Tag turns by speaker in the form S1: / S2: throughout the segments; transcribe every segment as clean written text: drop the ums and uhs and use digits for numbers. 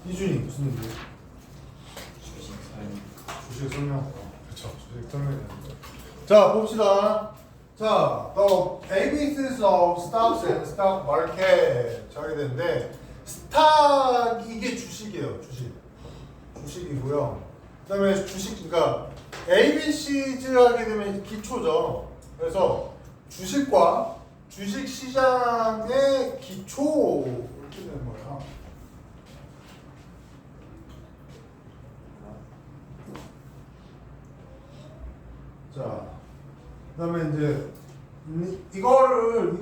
S1: 이준이 무슨 일이에요? 주식 설명. 그렇죠. 주식 설명이 되는데. 자, 봅시다. 자, the ABCs of stocks and stock market. 자, 하게 되는데, 스탁 이게 주식이에요. 주식이고요. 그다음에 주식, 그러니까 ABCs 하게 되면 기초죠. 그래서 주식과 주식 시장의 기초 이렇게 되는 거예요. 자, 그다음에 이제 이거를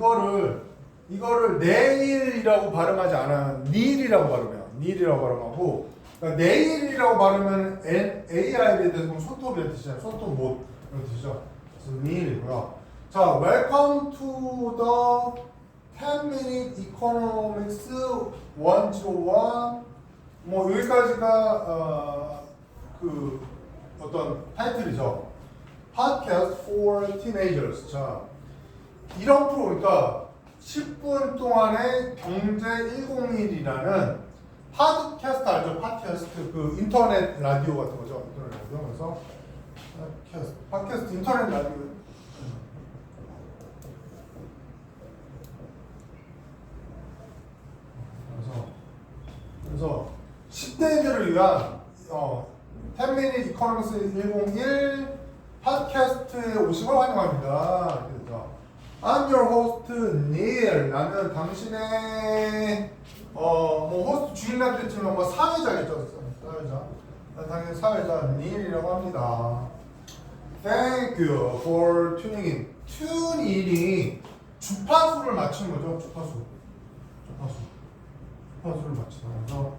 S1: 내일이라고 발음하지 않아요. 닐이라고 발음해요. 닐이라고 발음하고, 그러니까 내일이라고 발음은 AI에 대해서 손톱이라는 뜻이잖아요. 손톱 못 이런 뜻이죠. 그래서 닐이고요. 자, welcome to the 10-minute economics 101. 뭐 여기까지가 그 어떤 타이틀이죠. Podcast for Teenagers. 자, 이런 프로, 그러니까 10분 동안의 경제 101이라는 팟캐스트 알죠? 팟캐스트 그 인터넷 라디오 같은 거죠. 인터넷 라디오. 그래서 팟캐스트 인터넷 라디오. 그래서 10대들을 위한 10minute economics 101 팟캐스트에 오신 걸 환영합니다. I'm your host, Neil. 나는 당신의 뭐 호스트 주인이라도 했지만 뭐 사회자겠죠. 사회자. 난 당연히 사회자 Neil이라고 합니다. Thank you for tuning in. Tune in이 주파수를 맞추는 거죠. 주파수를 맞추는 거죠.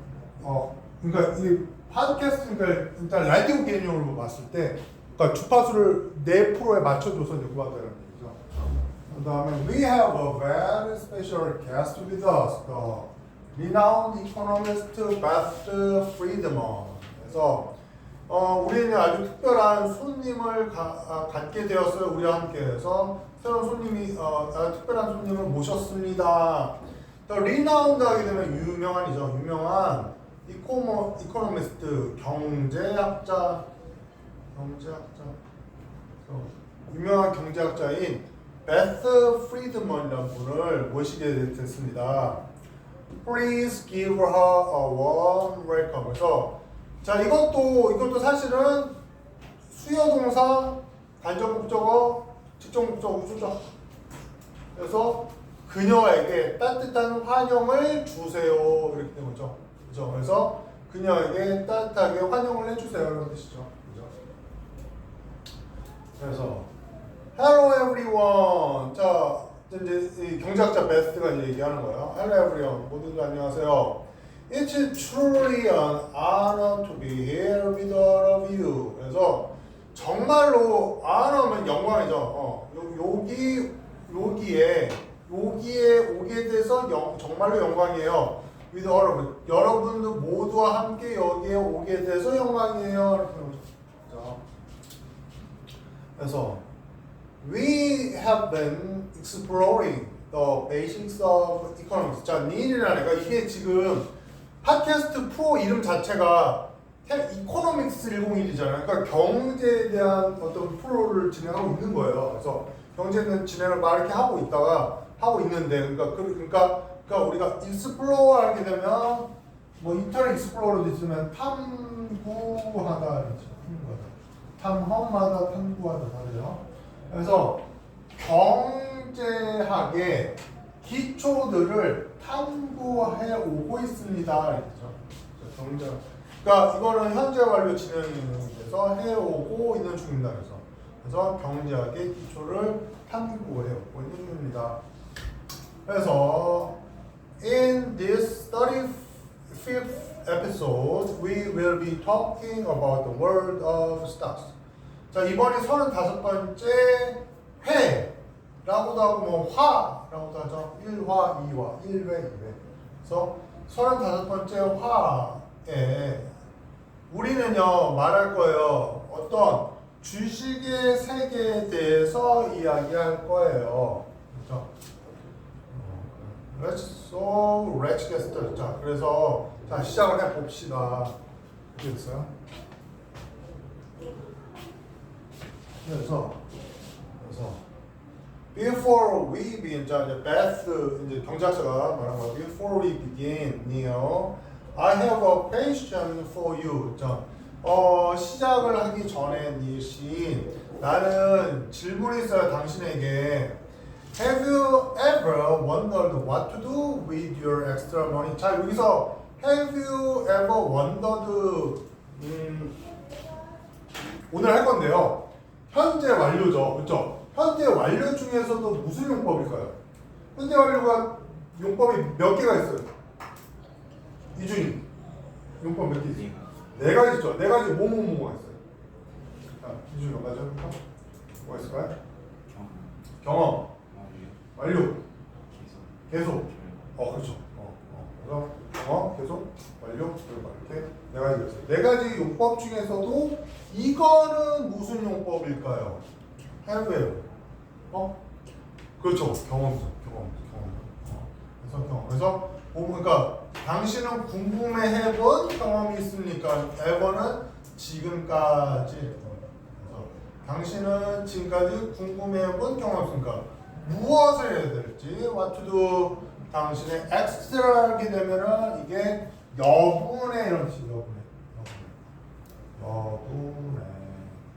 S1: 그러니까 이 팟캐스트니까 일단 라디오 개념으로 봤을 때, 그러니까 주파수를 내 프로에 맞춰줘서 이제 구한다는 얘기죠. 그다음에 we have a very special guest with us, the renowned economist Beth Friedman. 그래서 우리는 아주 특별한 손님을 갖게 되었어요. 우리와 함께해서 새로운 손님이 특별한 손님을 모셨습니다. The renowned 하게 되면 유명한이죠. 유명한 이코노미스트 경제학자. 유명한 경제학자인 베스 프리드먼이라는 분을 모시게 됐습니다. Please give her a warm welcome. 그래서 자, 이것도 사실은 수요동사, 간접목적어, 직접목적어, 우주죠. 그래서 그녀에게 따뜻한 환영을 주세요. 이렇게 된 거죠. 그죠? 그래서 그녀에게 따뜻하게 환영을 해주세요. 이런 뜻이죠. 그죠? 그래서 Hello everyone. 자, 이제 이 경제학자 베스트가 얘기하는 거예요. Hello everyone. 모두들 안녕하세요. It's truly an honor to be here with all of you. 그래서 정말로 honor면 영광이죠. 여기에 오게 돼서 정말로 영광이에요. with all of you. 여러분들 모두와 함께 여기에 오게 돼서 영광이에요. 이렇게 그렇죠. 그래서 we have been exploring the basics of economics. 자, 닐이라는 애가 이게 지금 팟캐스트 프로 이름 자체가 이코노믹스 101이잖아요. 그러니까 경제에 대한 어떤 프로를 진행하고 있는 거예요. 그래서 경제는 진행을 막 이렇게 하고 있는데, 그러니까 우리가 익스플로어 하게 되면 뭐 인터넷 익스플로어로 있으면 탐구하다, 탐험하다, 탐구하다 다르죠. 그래서 경제학의 기초들을 탐구해 오고 있습니다. 이렇죠. 그러니까 이거는 현재 완료 진행돼서 해오고 있는 중입니다. 그래서 경제학의 기초를 탐구해 오고 있는 중입니다. 그래서 in this 35th episode, we will be talking about the world of stocks. 자, 이번이 35번째 회라고도 하고 뭐 화라고도 하죠. 1화, 2화, 1회, 2회. 그래서 35번째 화에 우리는요 말할 거예요. 어떤 주식의 세계에 대해서 이야기할 거예요. 그렇죠? Let's get started. 자, 그래서 자 시작을 해 봅시다. 어떻게 됐어요? 그래서 before we begin, 자 이제 Beth 이제 경작자가 말한 거 before we begin, Neil, I have a question for you. 자, 시작을 하기 전에 니엘 씨, 나는 질문이 있어요 당신에게. Have you ever wondered what to do with your extra money? 자 여기서 Have you ever wondered 오늘 할 건데요. 현재 완료죠, 그렇죠? 현재 완료 중에서도 무슨 용법일까요? 현재 완료가 용법이 몇 개가 있어요? 이준이 용법 몇 개 있어요? 네 가지죠. 네 가지 뭐가 있어요? 자, 이준이 몇 가지 해볼까? 뭐가 있을까요? 경험, 완료, 계속. 그렇죠. 그래서 경험, 계속, 완료, 이렇게 네 가지가 있어요. 네 가지 용법 중에서도 이거는 무슨 용법일까요? have예요. 그렇죠. 경험이죠. 경험. 그래서 그러니까 당신은 궁금해해본 경험이 있습니까? ever는 지금까지. 그래서 당신은 지금까지 궁금해본 경험이 있습니까? 무엇을 해야 될지 what to do. 당신의 extra하게 되면은 이게 여분의 이런 뜻이에요. 여분의.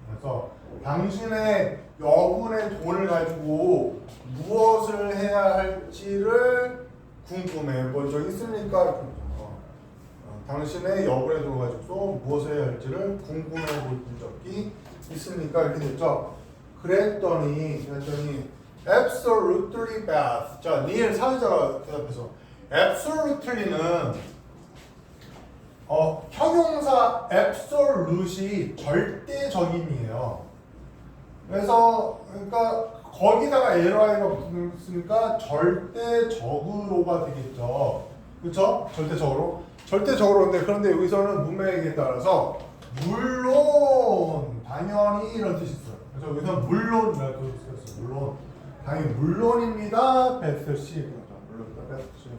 S1: 그래서 당신의 여분의 돈을 가지고 무엇을 해야 할지를 궁금해 본 적 있습니까? 당신의 여분의 돈을 가지고 무엇을 해야 할지를 궁금해 본 적이 있습니까? 이렇게 됐죠. 그랬더니 absolutely Beth. 자, 니엘 사회자가 대답해서 absolutely는 형용사 absolute이 절대적인이에요. 그래서 그러니까 거기다가 LI가 붙으니까 절대적으로가 되겠죠. 그렇죠? 절대적으로인데 그런데 여기서는 문맥에 따라서 물론, 당연히 이런 뜻이 있어요. 그래서 여기서 물론이라고 썼어요. 물론, 당연히 물론입니다. 베스 씨, 물론입니다. 베스 씨.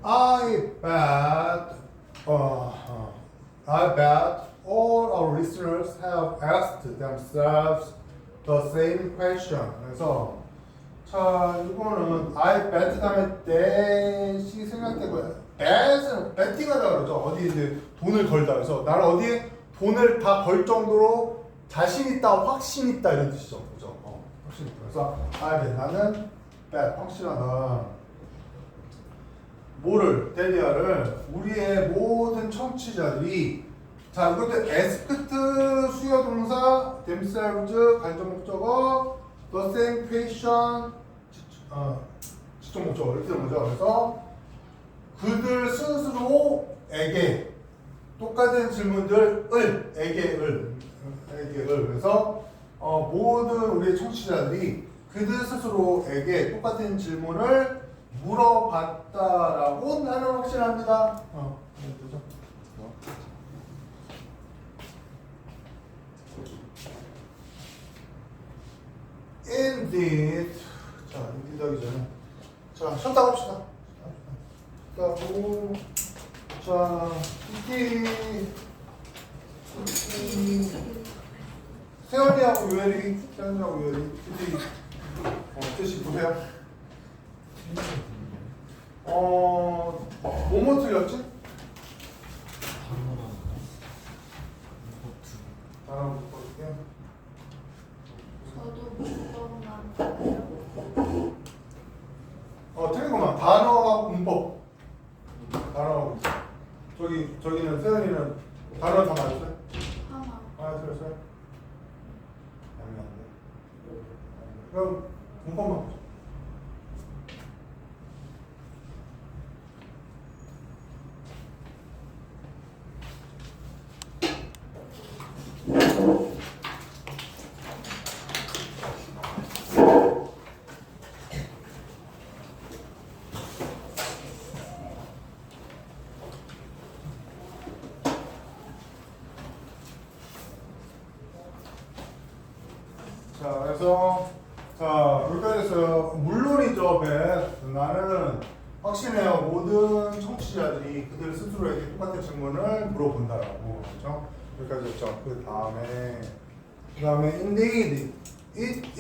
S1: I bet all our listeners have asked themselves the same question. 그래서 자 이거는 I bet 다음에 that이 생각되고요. that은 betting하다 그러죠. 어디 이제 돈을 걸다. 그래서 나는 어디에 돈을 다 걸 정도로 자신 있다, 확신 있다 이런 뜻이죠. 그죠? 확신 있다. 그래서 I bet 나는 bet 확실하다. 뭐를 데리아를 우리의 모든 청취자들이 자 이것도 asked 수요 동사 themselves 간접 목적어 the same question 직접 목적어 이렇게 되는 거죠. 그래서 그들 스스로에게 똑같은 질문들을 에게를 그래서 모든 우리 청취자들이 그들 스스로에게 똑같은 질문을 물어봤다라고 나는 확신합니다. 그렇죠? Indeed. 자, indeed 하기 전에 자, 쉬었다 갑시다. 쉬었다고 자, 세연이하고 유엘이 뜻이 보세요. 뭐뭐 틀렸지? 단어 볼게요.
S2: 저도 문법만 봐요.
S1: 틀리구만. 단어와 문법. 단어와 문법. 저기는 세연이는 단어 다 맞았어요? 하나 틀렸어요? 애매한데. 그럼 문법만 보자. 자, 그래서 자, 여기까지 했어요. 물론이죠, 벳. 나는 확신해요. 모든 청취자들이 그들 스스로에게 똑같은 질문을 물어본다라고. 그렇죠? 여기까지 했죠. 그 다음에 indeed. It's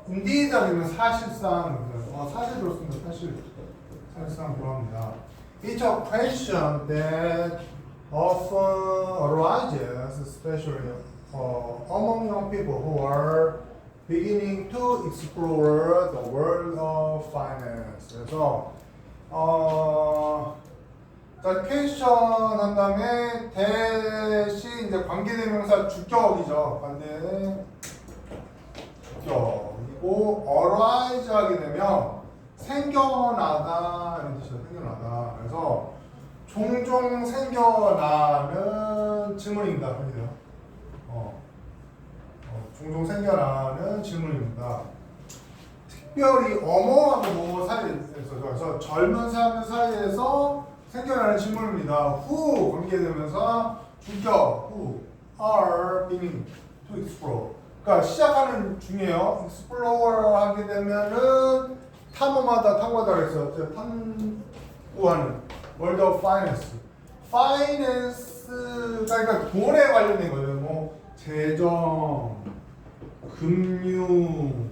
S1: indeed 아니면 사실상, 사실로 씁니다. 사실상 들어갑니다. It's a question that often arises, especially among young people who are beginning to explore the world of finance. 그래서 자, question 한 다음에 대신 이제 관계대명사 주격이죠. 주격이고 arise 하게 되면 생겨나다 이런 뜻이죠. 생겨나다. 그래서 종종 생겨나는 질문입니다. 그죠? 종종 생겨나는 질문입니다. 특별히 어머하고 뭐 사이에서 그래서 젊은 사람들 사이에서 생겨나는 질문입니다. Who 관계되면서 주격 who are beginning to explore. 그러니까 시작하는 중이에요. explorer 하게 되면은 탐험하다 그랬어요. 탐구하는 world of finance. finance가 그러니까 돈에 관련된 거예요. 뭐 재정, 금융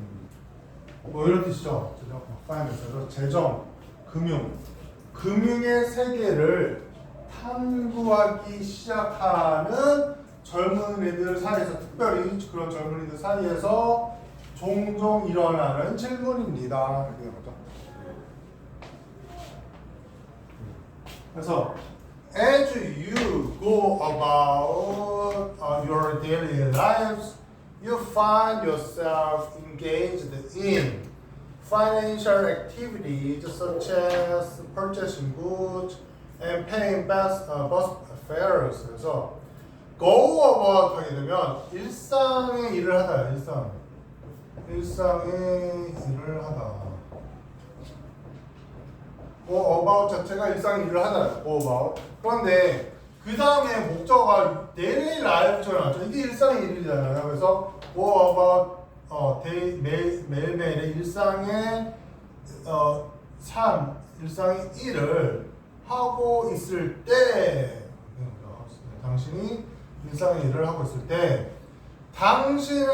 S1: 뭐 이런 뜻이죠. 재정, finance. 그래서 재정, 금융의 세계를 탐구하기 시작하는 젊은이들 사이에서 특별히 그런 젊은이들 사이에서 종종 일어나는 질문입니다. 이렇게 되는 거죠. 그래서 as you go about your daily lives, you find yourself engaged in financial activities such as purchasing goods and paying bus fares. 그래서 go about 하게 되면 일상의 일을 하다. 일상의 일을 하다. go about 자체가 일상의 일을 하다. go about. 그런데 그 다음에 목적어가 daily life처럼 나왔죠. 이게 일상의 일이잖아요. 그래서 go about 매일매일의 일상의 삶, 일상의 일을 하고 있을 때, 당신이 일상의 일을 하고 있을 때, 당신은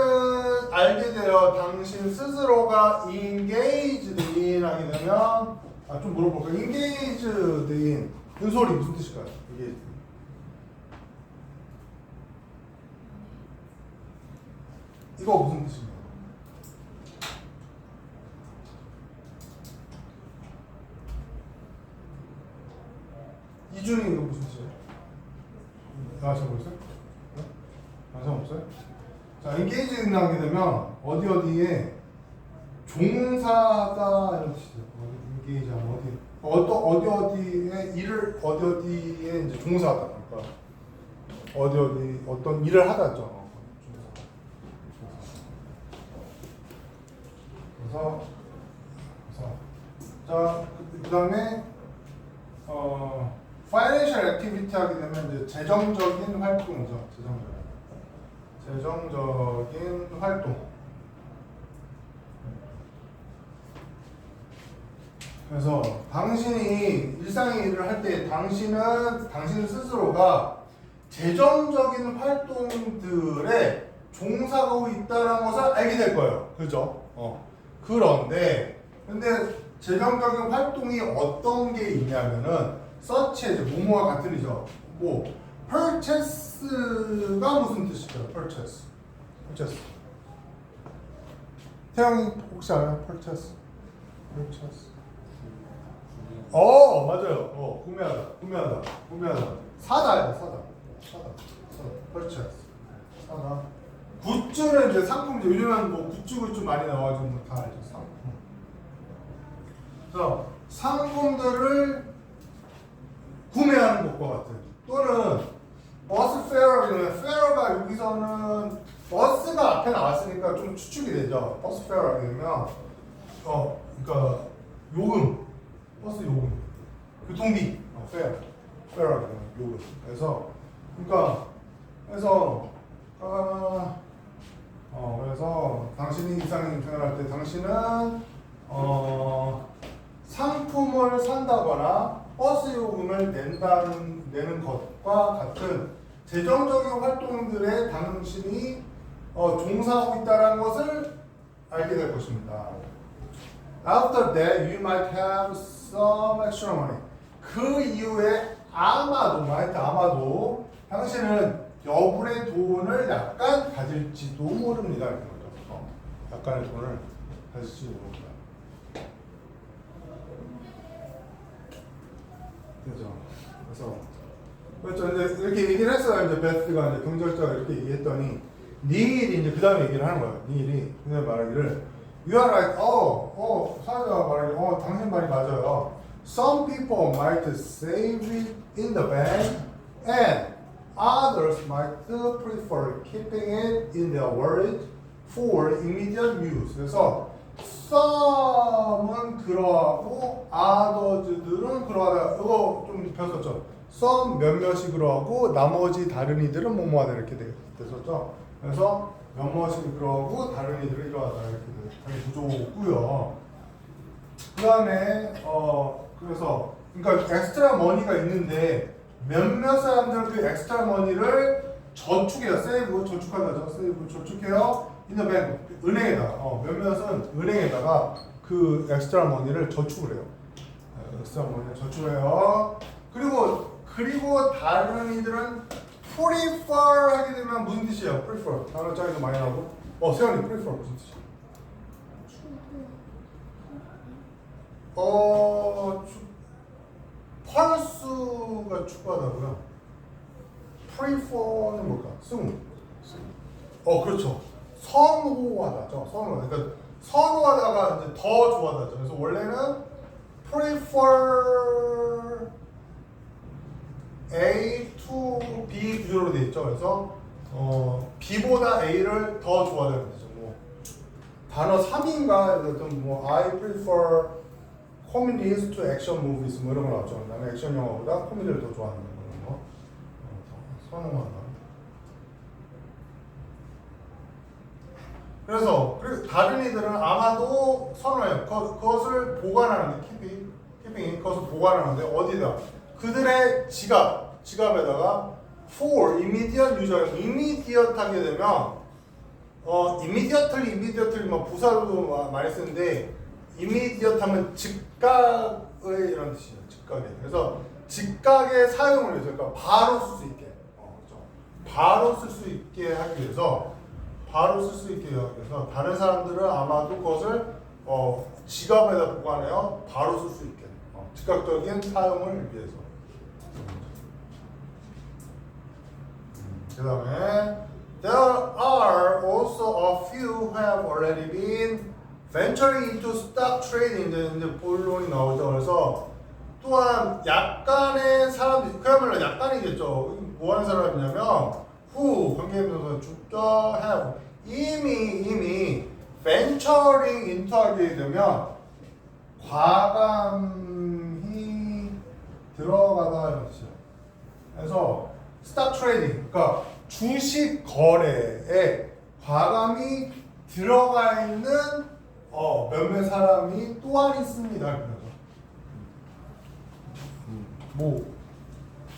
S1: 알게 되어 당신 스스로가 engaged in 하게 되면, 좀 물어볼까요? engaged in, 이 소리 무슨 뜻일까요? 이게 이거 무슨 뜻입니까? 이준이 이거 무슨 뜻이에요? 아시는 거 있어요? 네? 아시는 거 없어요? 자, engage 하게 되면 어디에 종사하다 이런 뜻이죠. engage 하면 어디에 일을 어디에 이제 종사하다. 그러니까 어떤 일을 하다죠. 그래서 자, 그다음에 financial activity 하게 되면 이제 재정적인 활동이죠. 재정적인 활동. 그래서 당신이 일상의 일을 할 때 당신 스스로가 재정적인 활동들에 종사하고 있다는 것을 알게 될 거예요. 그죠? 그런데 재정적인 활동이 어떤 게 있냐면은 such as 뭐뭐와 같은 이죠. 뭐 purchase가 무슨 뜻일까요? purchase. 태영이 혹시 알아요? purchase. 맞아요. 구매하다. 사다. purchase. 사다. 굿즈는 이제 상품이죠. 요즘은 뭐 굿즈 많이 나와가지고 뭐 다 알죠. 상품. 그래서 상품들을 구매하는 것과 같은. 또는 버스 페어가 여기서는 버스가 앞에 나왔으니까 좀 추측이 되죠. 버스 페어가 되면 그러니까 요금, 버스 요금, 교통비, 페어가 되면 요금. 그래서 그래서 당신이 이상인 생활할 때 당신은 상품을 산다거나 버스 요금을 내는 것과 같은 재정적인 활동들에 당신이 종사하고 있다는 것을 알게 될 것입니다. After that, you might have some extra money. 그 이후에 아마도 당신은 여분의 돈을 약간 가질지도 모릅니다. 이런 거죠. 약간의 돈을 가질지도 모릅니다. 그렇죠. 이제 이렇게 얘기를 했어요. 이제 베스트가 이제 경절자가 이렇게 얘기했더니 닐이 이제 그 다음에 얘기를 하는 거예요. 닐이 그냥 말하기를 You are right. 사회자가 말하기를 당신 말이 맞아요. Some people might save it in the bank and others might prefer keeping it in their wallet for immediate use. 그래서 some은 그러하고 others들은 그러하다. 이거 좀 펴었죠. some 몇몇이 그러하고 나머지 다른 이들은 뭐뭐하다 이렇게 됐었죠. 그래서 몇몇이 그러하고 다른 이들은 이러하다 이렇게 구조고요. 그 다음에 그래서 그러니까 엑스트라 머니가 있는데 몇몇 사람들은 그 엑스트라 머니를 저축해요. 세이브 저축한다죠. 세이브 저축해요. 인더뱅크 은행에다가 몇몇은 은행에다가 그 엑스트라 머니를 저축을 해요. 엑스트라 머니를 저축해요. 그리고 다른 이들은 prefer 하게 되면 무슨 뜻이에요? prefer 단어 짱에도 많이 나오고 세연이 prefer 무슨 뜻이야? 펄스가 추가하다고요. prefer는 뭘까? 그렇죠. 선호하다죠. 그러니까 선호하다가 이제 더 좋아하다죠. 그래서 원래는 prefer A to B 구조로 되어 있죠. 그래서 B보다 A를 더 좋아하는 거죠. 단어 3인가 I prefer comedies to action movies 이런 거 나왔죠. 나는 액션 영화보다 코미디를 더 좋아하는 거. 선호하다. 그래서 다른 이들은 아마도 선호해요. 그것을 보관하는데 keeping 그것을 보관하는데 어디다? 그들의 지갑에다가 for immediate user immediate 하게 되면 immediately 뭐 부사로도 많이 쓰는데 immediate 하면 즉각의 이런 뜻이에요. 즉각에. 그래서 즉각에 사용을 해서 그러니까 바로 쓸 수 있게. 그렇죠. 바로 쓸 수 있게 하기 위해서 다른 사람들은 아마도 그것을 지갑에다 보관해요. 바로 쓸 수 있게. 즉각적인 사용을 위해서. 그 다음에 There are also a few who have already been venturing into stock trading. 이제 본론이 나오죠. 그래서 또한 약간의 사람들이 그야말로 약간이겠죠. 뭐 하는 사람이냐면 who 관계명사 주격 have 이미 venturing into 하게 되면 과감히 들어가다 이런 뜻이에요. 그래서 stock trading 그러니까 주식 거래에 과감히 들어가 있는 몇몇 사람이 또한 있습니다. 그러니까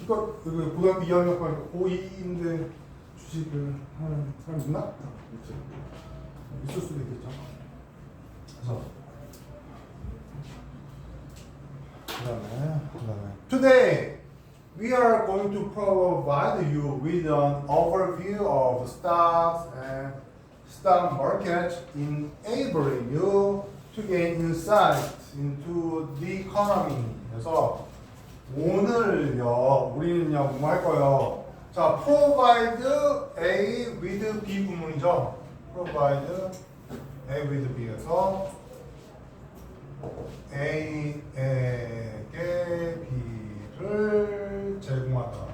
S1: 고등학교 2학년 고2인데 주식을 하는 사람 있나? 있을 수도 있겠죠. 그래서 그다음에 Today we are going to provide you with an overview of stocks and stock market, enabling you to gain insight into the economy. 그래서 오늘요 우리는요 뭐 할 거예요? 자, provide A with B 구문이죠. provide A with B에서 A에게 B를 제공하다.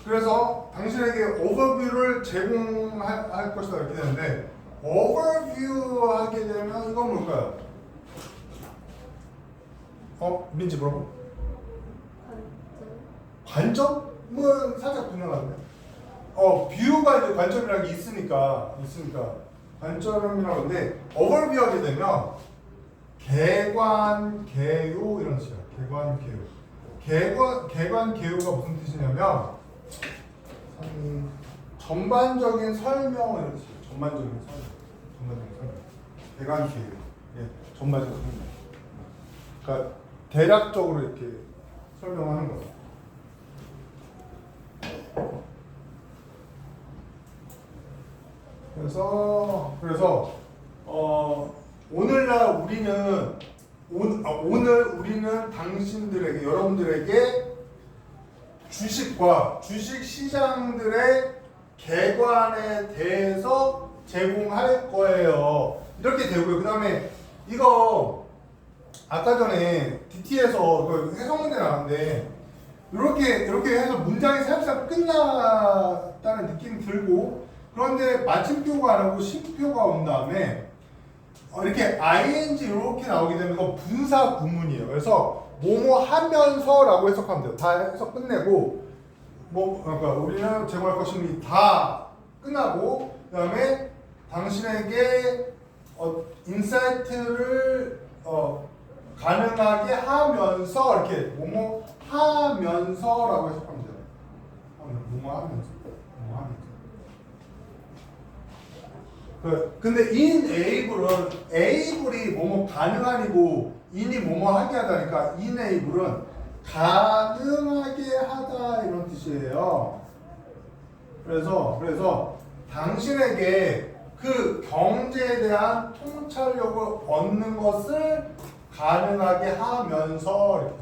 S1: 그래서 당신에게 오버뷰를 제공할 것이다 이렇게 되는데 overview 하게 되면 이건 뭘까요? 민지 뭐라고? 관점은 살짝 빗나갔네. 뷰가 이제 관점이라는 게 있으니까 관점이라고 하는데 overview 하게 되면 개관, 개요 이런 식이야. 개관, 개요. 개관, 개요가 무슨 뜻이냐면 전반적인 설명 이런 뜻이에요. 전반적인 설명. 개관, 개요. 예, 전반적인 설명. 그러니까 대략적으로 이렇게 설명하는 거예요. 그래서 오늘날 오늘 우리는 당신들에게 여러분들에게 주식과 주식 시장들의 개관에 대해서 제공할 거예요. 이렇게 되고요. 그다음에 이거 아까 전에 DT에서 해석 문제 나왔는데 이렇게 해서 문장이 살짝 끝났다는 느낌이 들고 그런데 마침표가 안 하고 쉼표가 온 다음에 이렇게 ing 이렇게 나오게 되면 이거 분사 구문이에요. 그래서 뭐뭐 하면서라고 해석하면 돼요. 다 해석 끝내고 그러니까 우리는 제공할 것이 다 끝나고 그다음에 당신에게 인사이트를 가능하게 하면서 이렇게 뭐뭐 하면서라고 해석하면 돼요. 뭐뭐 하면서. 근데 enable이 뭐뭐 가능한이고 in이 뭐뭐 하게 하다니까 enable은 가능하게 하다 이런 뜻이에요. 그래서 당신에게 그 경제에 대한 통찰력을 얻는 것을 가능하게 하면서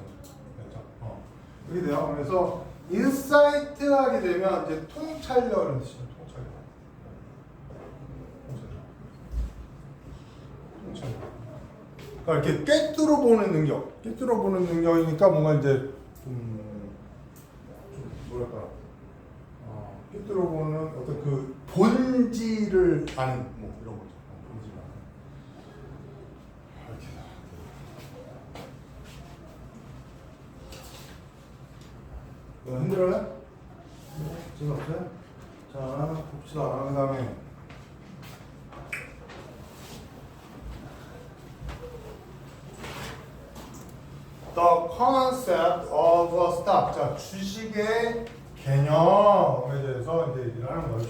S1: 이렇게 돼요. 그래서 인사이트 하게 되면 이제 통찰력이라는 뜻이에요. 그러니까 이렇게 꿰뚫어 보는 능력이니까 뭔가 이제 뭐랄까 꿰뚫어 보는 어떤 그 본질을 아는 뭐 이런 거죠. 본질을 아는. 이렇게 힘들어요? 재미없어요? 자 봅시다. 그다음에 The concept of a stock. 자, 주식의 개념에 대해서 이제 얘기를 하는 거예요.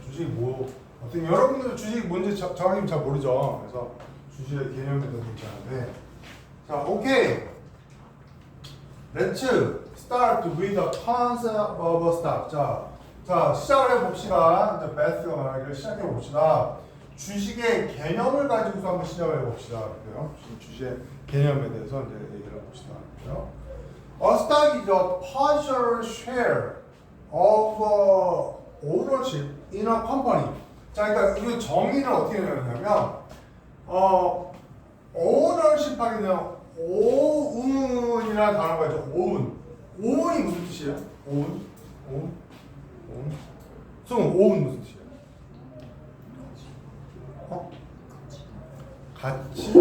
S1: 주식이 뭐 어떤 여러분들 주식이 뭔지 정확히 잘 모르죠. 그래서 주식의 개념에 대해서 얘기하는데, 자, 오케이. Let's start with the concept of a stock. 자, 시작을 해봅시다. 이제 베스가 말하기를 시작해 봅시다. 주식의 개념을 가지고서 한번 시작을 해봅시다. 그래요. 주식의 개념에 대해서 이제 얘기를 해봅시다. 그래요. A stock is a partial share of ownership in a company. 자, 그러니까 이 정의를 어떻게 내냐면, ownership 하게 되면 own이라는 단어가 있죠. own이 무슨 뜻이에요? own. own 무슨 뜻이에요? 가치?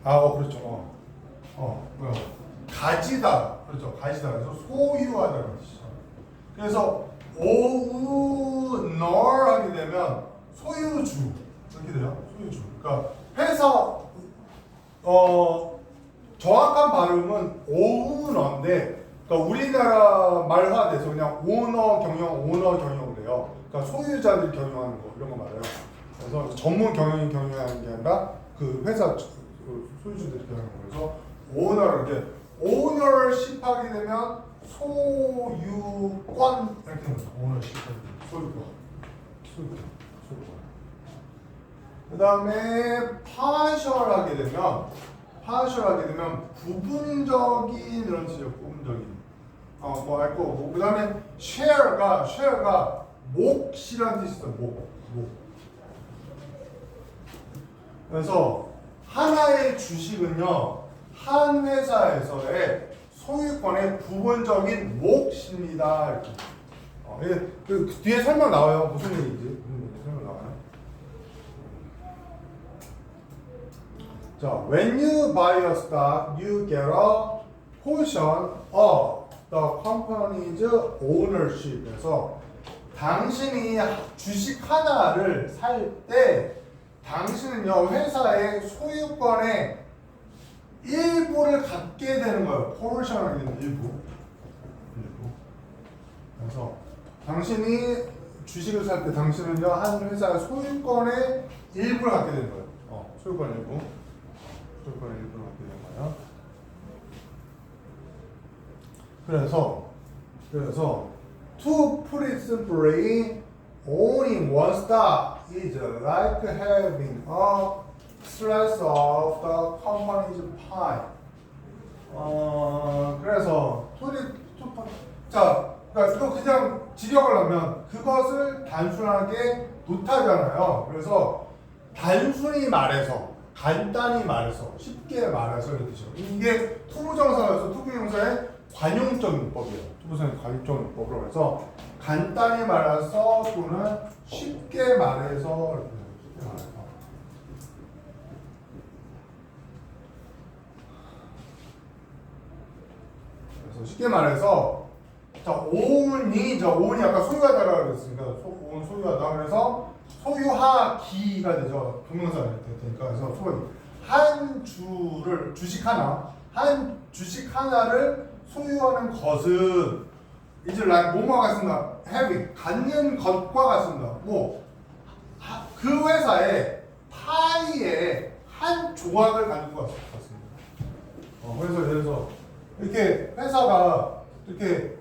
S1: 그렇죠. 가지다. 그렇죠. 가지다. 그래서 소유하다는 뜻이죠. 그래서 owner 하게 되면 소유주. 이렇게 돼요. 소유주. 그러니까 회사 정확한 발음은 owner인데 그러니까 우리나라 말화돼서 그냥 오너 경영 그래요. 그러니까 소유자들이 경영하는 거 이런 거 말해요. 그래서 전문 경영이 경영하는 게 아니라 그 회사 소유주들이 경영하는 거. 그래서 오너 이렇게 오너십 하게 되면 소유권 이렇게 됩니다. 오너십 소유권. 그 다음에 partial 하게 되면 부분적인 이런 뜻이에요. 부분적인. 뭐 알 거고. 그 다음에 share가 몫이라는 뜻이 있어요. 목. 그래서 하나의 주식은요, 한 회사에서의 소유권의 부분적인 몫입니다. 이렇게. 그 뒤에 설명 나와요. 무슨 얘기인지 설명 나와요. 자, when you buy a stock, you get a portion of the company's ownership에서 당신이 주식 하나를 살 때 당신은요 회사의 소유권의 일부를 갖게 되는 거예요. portion은 일부. 그래서 당신이 주식을 살 때 당신은요 한 회사의 소유권의 일부를 갖게 되는 거예요. 소유권 일부. 소유권의 일부를 갖게 되는 거예요. 그래서 to put it simply, owning one stock is like having a slice of the company's pie. 그래서 자, 그러니까 이거 그냥 직역을 하면 그것을 단순하게 못하잖아요. 그래서 단순히 말해서, 간단히 말해서, 쉽게 말해서 이렇게 뜻이에요. 이게 투부정사여서 투부정사의 관용적 문법이에요. 투부정사의 관용적 문법으로 해서 간단히 말해서 또는 쉽게 말해서 이렇게 쉽게 말해서. 그래서 쉽게 말해서 자, 오운이 아까 소유하다라고 그랬으니까 오운 소유하다. 그래서 소유하기가 되죠. 동명사가 될 테니까. 그래서 소유. 한 주식 하나를 소유하는 것은 이제 뭐가 같습니다. having 갖는 것과 같습니다. 그 회사의 파이의 한 조각을 갖는 것 같습니다. 그래서 예를 들어서 이렇게 회사가 이렇게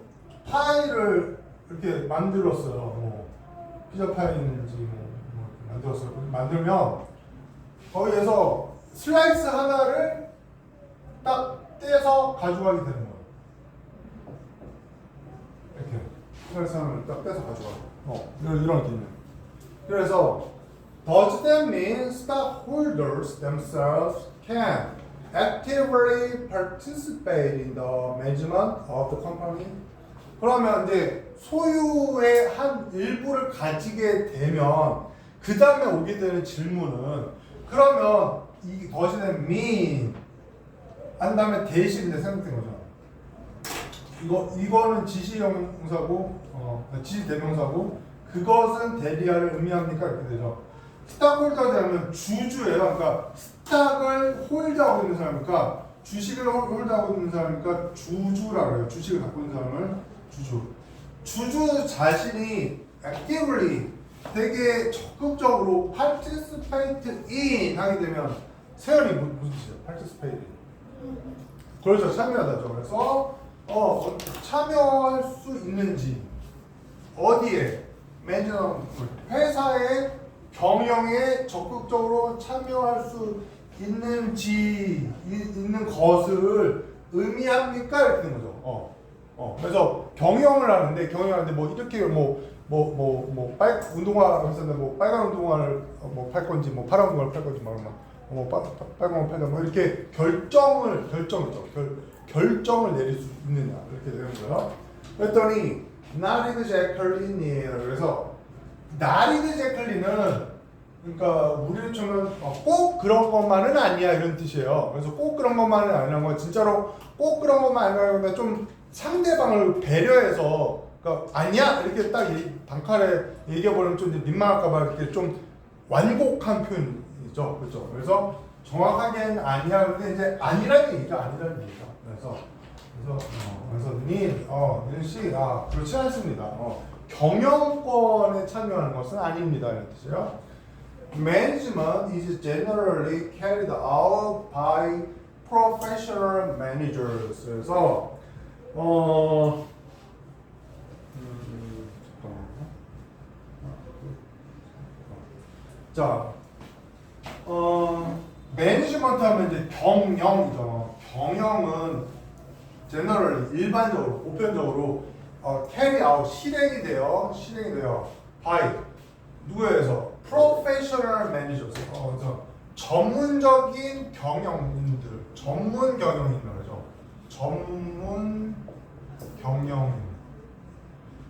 S1: 파이를 이렇게 만들었어요. 피자 파이인지 만들었어요. 만들면 거기에서 슬라이스 하나를 딱 떼서 가져가게 되는 거예요. 이렇게 슬라이스 하나를 딱 떼서 가져가고. 이런 느낌이에요. 그래서 does that mean stockholders themselves can actively participate in the management of the company? 그러면 이제 소유의 한 일부를 가지게 되면 그 다음에 오게 되는 질문은 그러면 이 does that mean 한 다음에 대신인데 생각된 거죠. 이거는 지시형사고 지시대명사고 그것은 대리하를 의미합니까? 이렇게 되죠. 스탁홀더즈 하면 주주예요. 그러니까 스탁을 홀드하고 있는 사람이니까 주식을 홀드하고 있는 사람이니까 주주라고 해요. 주식을 갖고 있는 사람을 주주 자신이 actively 되게 적극적으로 participate in 하게 되면 세연이 무슨 뜻이에요? participate in. 그렇죠. 참여하다죠. 그래서 참여할 수 있는지 어디에? 회사의 경영에 적극적으로 참여할 수 있는 것을 의미합니까? 이렇게 되는 거죠. 그래서 경영을 하는데 이렇게 운동화 회사인데 빨간 운동화를 팔 건지 파란 운동화를 팔 건지 빨간 걸 팔자 이렇게 결정을 내릴 수 있느냐 이렇게 되는 거예요. 그랬더니 not exactly이에요. 그래서 not exactly는 그러니까 우리로 치면 꼭 그런 것만은 아니야 이런 뜻이에요. 그래서 꼭 그런 것만은 아니라는 건 진짜로 꼭 그런 것만 아니라는 건 좀 상대방을 배려해서 그러니까 아니야 이렇게 딱 단칼에 얘기해버리면 좀 민망할까봐 이렇게 좀 완곡한 표현이죠, 그렇죠? 그래서 정확하게는 아니야 근데 이제 아니라는 얘기죠. 그래서 씨 그렇지 않습니다. 경영권에 참여하는 것은 아닙니다 이런 뜻이에요. Management is generally carried out by professional managers. 그래서 매니지먼트 하면 이제 경영이죠. 경영은 generally 일반적으로 보편적으로 carry out 실행이 돼요. by 누구에 의해서? professional managers. 전문적인 경영인들, 전문 경영인이죠. 전문 경영인.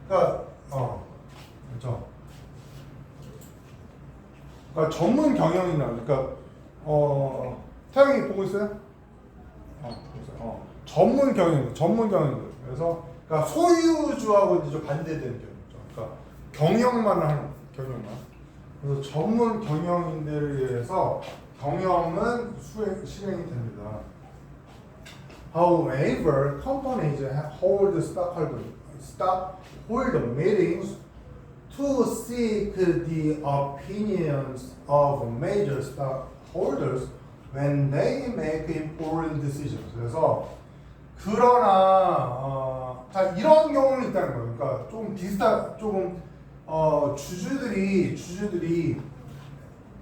S1: 그러니까 그렇죠. 그러니까 전문 경영이나 그러니까 태영이 보고 있어요? 보고 있어요. 전문 경영들. 그래서 그러니까 소유주하고 이제 반대되는 경영이죠. 그러니까 경영만 하는 경영만. 그래서 전문 경영인들에 의해서 경영은 실행이 됩니다. However, companies hold stockholder meetings to seek the opinions of major stockholders when they make important decisions. 그래서 그러나 자 이런 경우는 있다는 거예요. 그러니까 조금 주주들이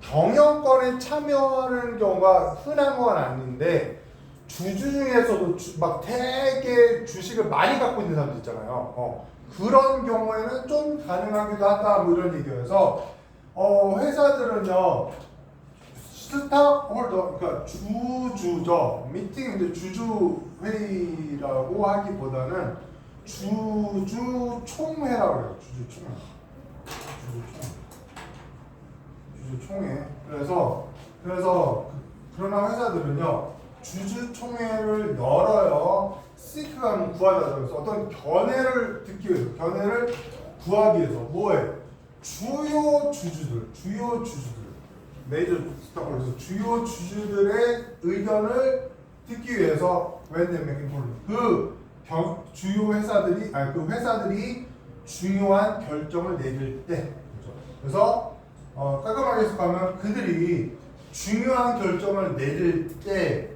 S1: 경영권에 참여하는 경우가 흔한 건 아닌데 주주 중에서도 막 되게 주식을 많이 갖고 있는 사람들 있잖아요. 그런 경우에는 좀 가능하기도 하다 뭐 이런 얘기여서 회사들은요 스탁홀더 그러니까 주주죠 미팅인데 주주 회의라고 하기보다는 주주 총회라고 그래요. 주주 총회. 그래서 그러나 회사들은요 주주 총회를 열어요. 시크가 구하자. 그래서 어떤 견해를 듣기 위해서, 견해를 구하기 위해서 뭐해? 주요 주주들, 메이저 스탁홀더에서 주요 주주들의 의견을 듣기 위해서 when they make important 주요 회사들이 그 회사들이 중요한 결정을 내릴 때. 그래서 깔끔하게 해석하면 그들이 중요한 결정을 내릴 때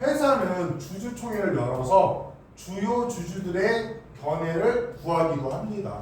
S1: 회사는 주주총회를 열어서 주요 주주들의 견해를 구하기도 합니다.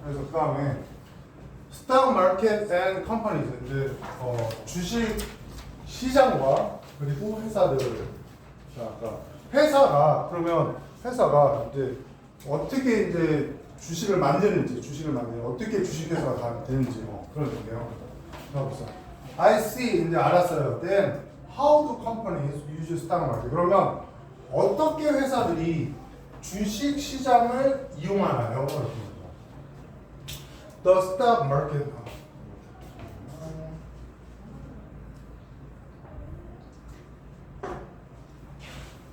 S1: 그래서 그 다음에 스탁 마켓 앤 컴퍼니즈 이제 주식 시장과 그리고 회사들. 자, 아까 그러면 회사가 이제 어떻게 이제 주식을 만드는지 어떻게 주식회사가 다 되는지 그런 얘기예요. 자, 보세요. I see 이제 알았어요. Then how do companies use stock market? 그러면 어떻게 회사들이 주식 시장을 이용하나요? The stock market.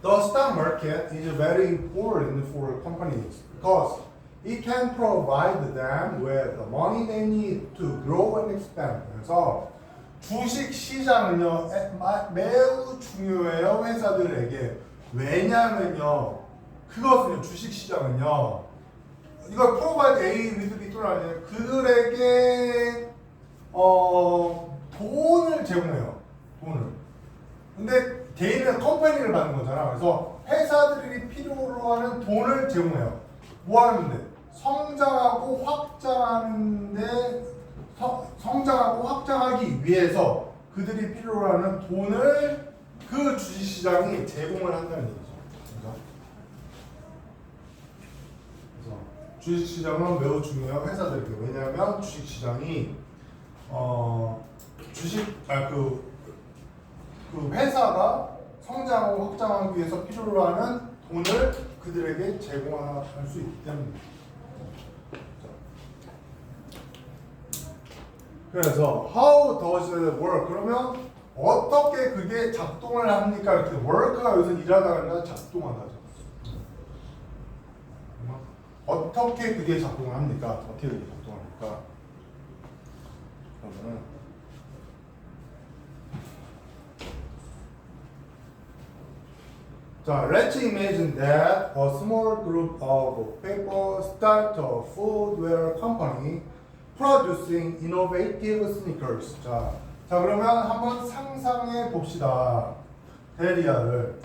S1: The stock market is very important for companies because it can provide them with the money they need to grow and expand. 그래서 주식 시장은요 매우 중요해요 회사들에게. 왜냐면요 그것은요 주식 시장은요 이걸 provide A with B 또는 아니에요. 그들에게 돈을 제공해요. 돈을. 근데 개인은 컴퍼니를 받는 거잖아. 그래서 회사들이 필요로 하는 돈을 제공해요. 뭐 하는데? 성장하고 확장하기 위해서 그들이 필요로 하는 돈을 그 주식시장이 제공을 한다는 얘기죠. 그래서 주식시장은 매우 중요해요 회사들에게. 왜냐하면 주식시장이 그 회사가 성장하고 확장하기 위해서 필요로 하는 돈을 그들에게 제공할 수 있기 때문입니다. 그래서 how does it work? 그러면 어떻게 그게 작동을 합니까? 이렇게 work가 여기서 일하다가 아니라 작동하다죠. 어떻게 그게 작동을 합니까? 어떻게 그게 작동합니까? 그러면은 자, let's imagine that a small group of people start a footwear company producing innovative sneakers. 자 그러면 한번 상상해 봅시다. 대리아를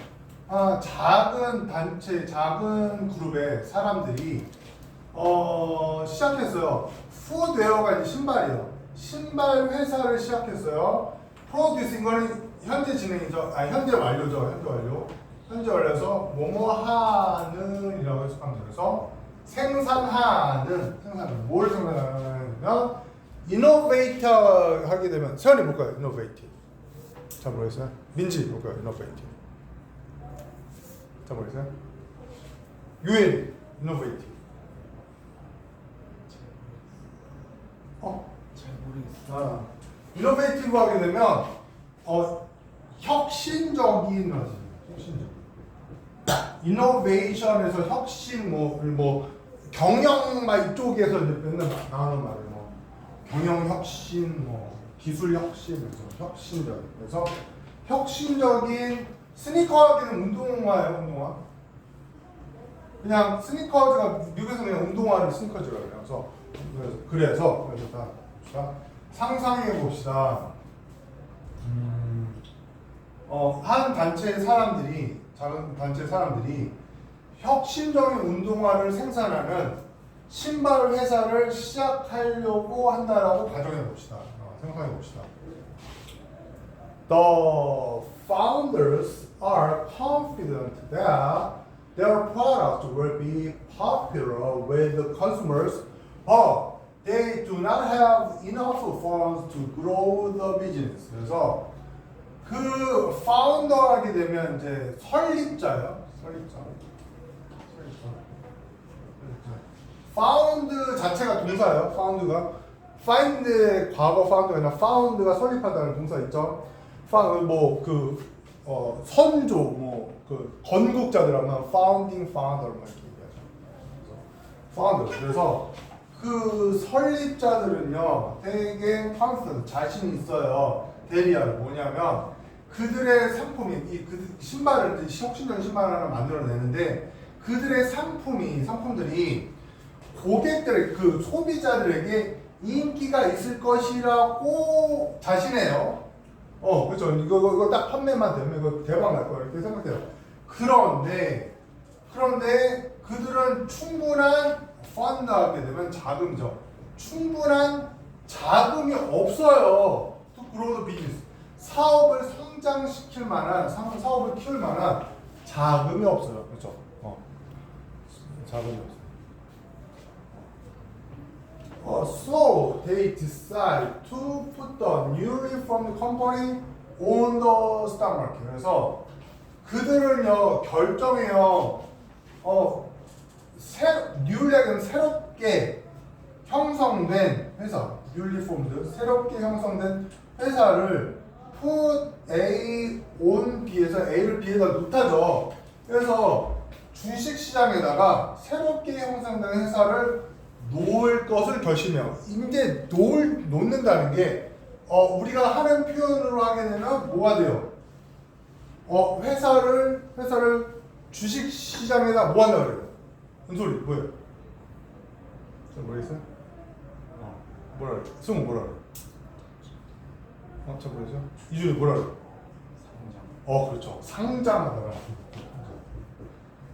S1: 작은 단체, 작은 그룹의 사람들이 시작했어요. 푸드웨어가 이제 신발이에요. 신발 회사를 시작했어요. 프로듀싱 거는 현재 진행이죠. 현재 완료죠. 현재 완료. 현재 완료해서 뭐뭐 하는이라고 해석하면 돼요. 그래서 생산하는 뭘 생산하냐면 이노베이터 하게 되면 세연이 볼까요? 이노베이티브. 잘 모르겠어요. 민지 볼까요? 이노베이티브. 잘 모르겠어요. 유엔 이노베이티브.
S3: 잘 모르겠어요.
S1: 이노베이티브 하게 되면 혁신적인 거지. 혁신적. 이노베이션에서 혁신 뭐 경영 막 이쪽에서 이제 맨날 나오는 말이에요. 뭐 경영 혁신, 뭐 기술 혁신, 그래서 혁신적. 그래서 혁신적인 스니커즈는 운동화예요, 운동화. 그냥 스니커즈가 미국에서 그냥 운동화를 스니커즈라고 해요. 그래서 자, 상상해 봅시다. 한 단체의 사람들이 작은 단체 사람들이 혁신적인 운동화를 생산하는 신발 회사를 시작하려고 한다라고 가정해 봅시다. 생각해 봅시다. The founders are confident that their product will be popular with the consumers, but they do not have enough funds to grow the business. 그래서 그 파운더 하게 되면 이제 설립자요. 설립자. 파운드 자체가 동사예요. 파운드가 find의 과거 파운드가 아니라 파운드가 설립하다는 동사 있죠. 선조 건국자들 하면 founding father 이렇게 얘기하죠. 파운드. 그래서 그 설립자들은요 되게 confident 자신이 있어요. 대리하고 뭐냐면 그들의 상품이 신발을 혁신적인 신발 하나 만들어내는데 그들의 상품들이 고객들 그 소비자들에게 인기가 있을 것이라고 자신해요. 그렇죠. 이거 딱 판매만 되면 이거 대박 날 거야 이렇게 생각해요. 그런데 그들은 충분한 펀드 하게 되면 자금이죠. 충분한 자금이 없어요. To grow the business. 사업을 성장시킬 만한 사업을 키울 만한 자금이 없어요. 그렇죠? 자금이 없어요. So they decide to put the newly formed company on the stock market. 그래서 그들은요 결정해요. newly는 새롭게 형성된 회사, newly formed 새롭게 형성된 회사를 put A on B에서 A를 B에다 놓다죠. 그래서 주식시장에다가 새롭게 형성된 회사를 놓을 것을 결심해요. 이제 놓는다는 게 우리가 하는 표현으로 하게 되면 뭐가 돼요? 회사를 주식시장에다 뭐 한다 그래요? 무슨 소리? 뭐예요? 잘 모르겠어요? 뭐라 그래? 승우 뭐라 그래? 잘 모르겠어요? 이준이 뭐라 그래? 그렇죠.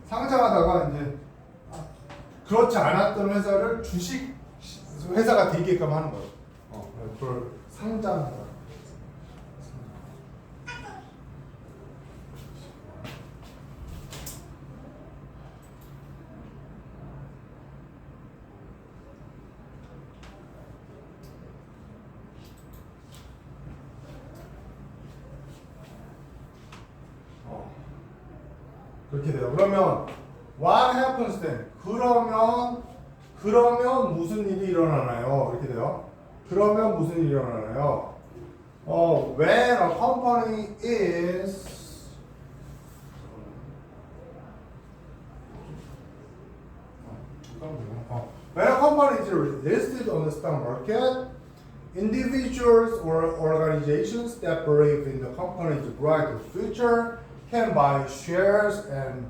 S1: 상장하다가 이제 그렇지 않았던 회사를 주식 회사가 되게끔 하는 거예요. 그걸 상장하다. 그렇게 돼요. 그러면 what happens then? 그러면 무슨 일이 일어나나요? 이렇게 돼요. 그러면 무슨 일이 일어나나요? When a company is when a company is listed on the stock market, individuals or organizations that believe in the company's bright future can buy shares and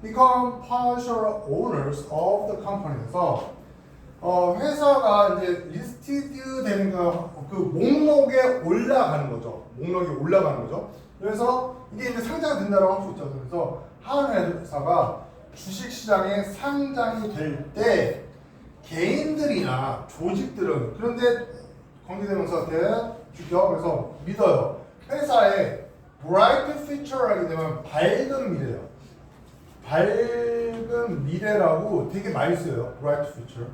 S1: become partial owners of the company. 그래서 회사가 이제 리스티드 되는 그 목록에 올라가는 거죠. 목록에 올라가는 거죠. 그래서 이게 이제 상장된다고 할 수 있죠. 그래서 한 회사가 주식시장에 상장이 될 때 개인들이나 조직들은 그런데 관계대명사 주격 그래서 믿어요. 회사의 bright future를 하게 되면 밝은 미래예요. 밝은 미래라고 되게 많이 써요. bright future.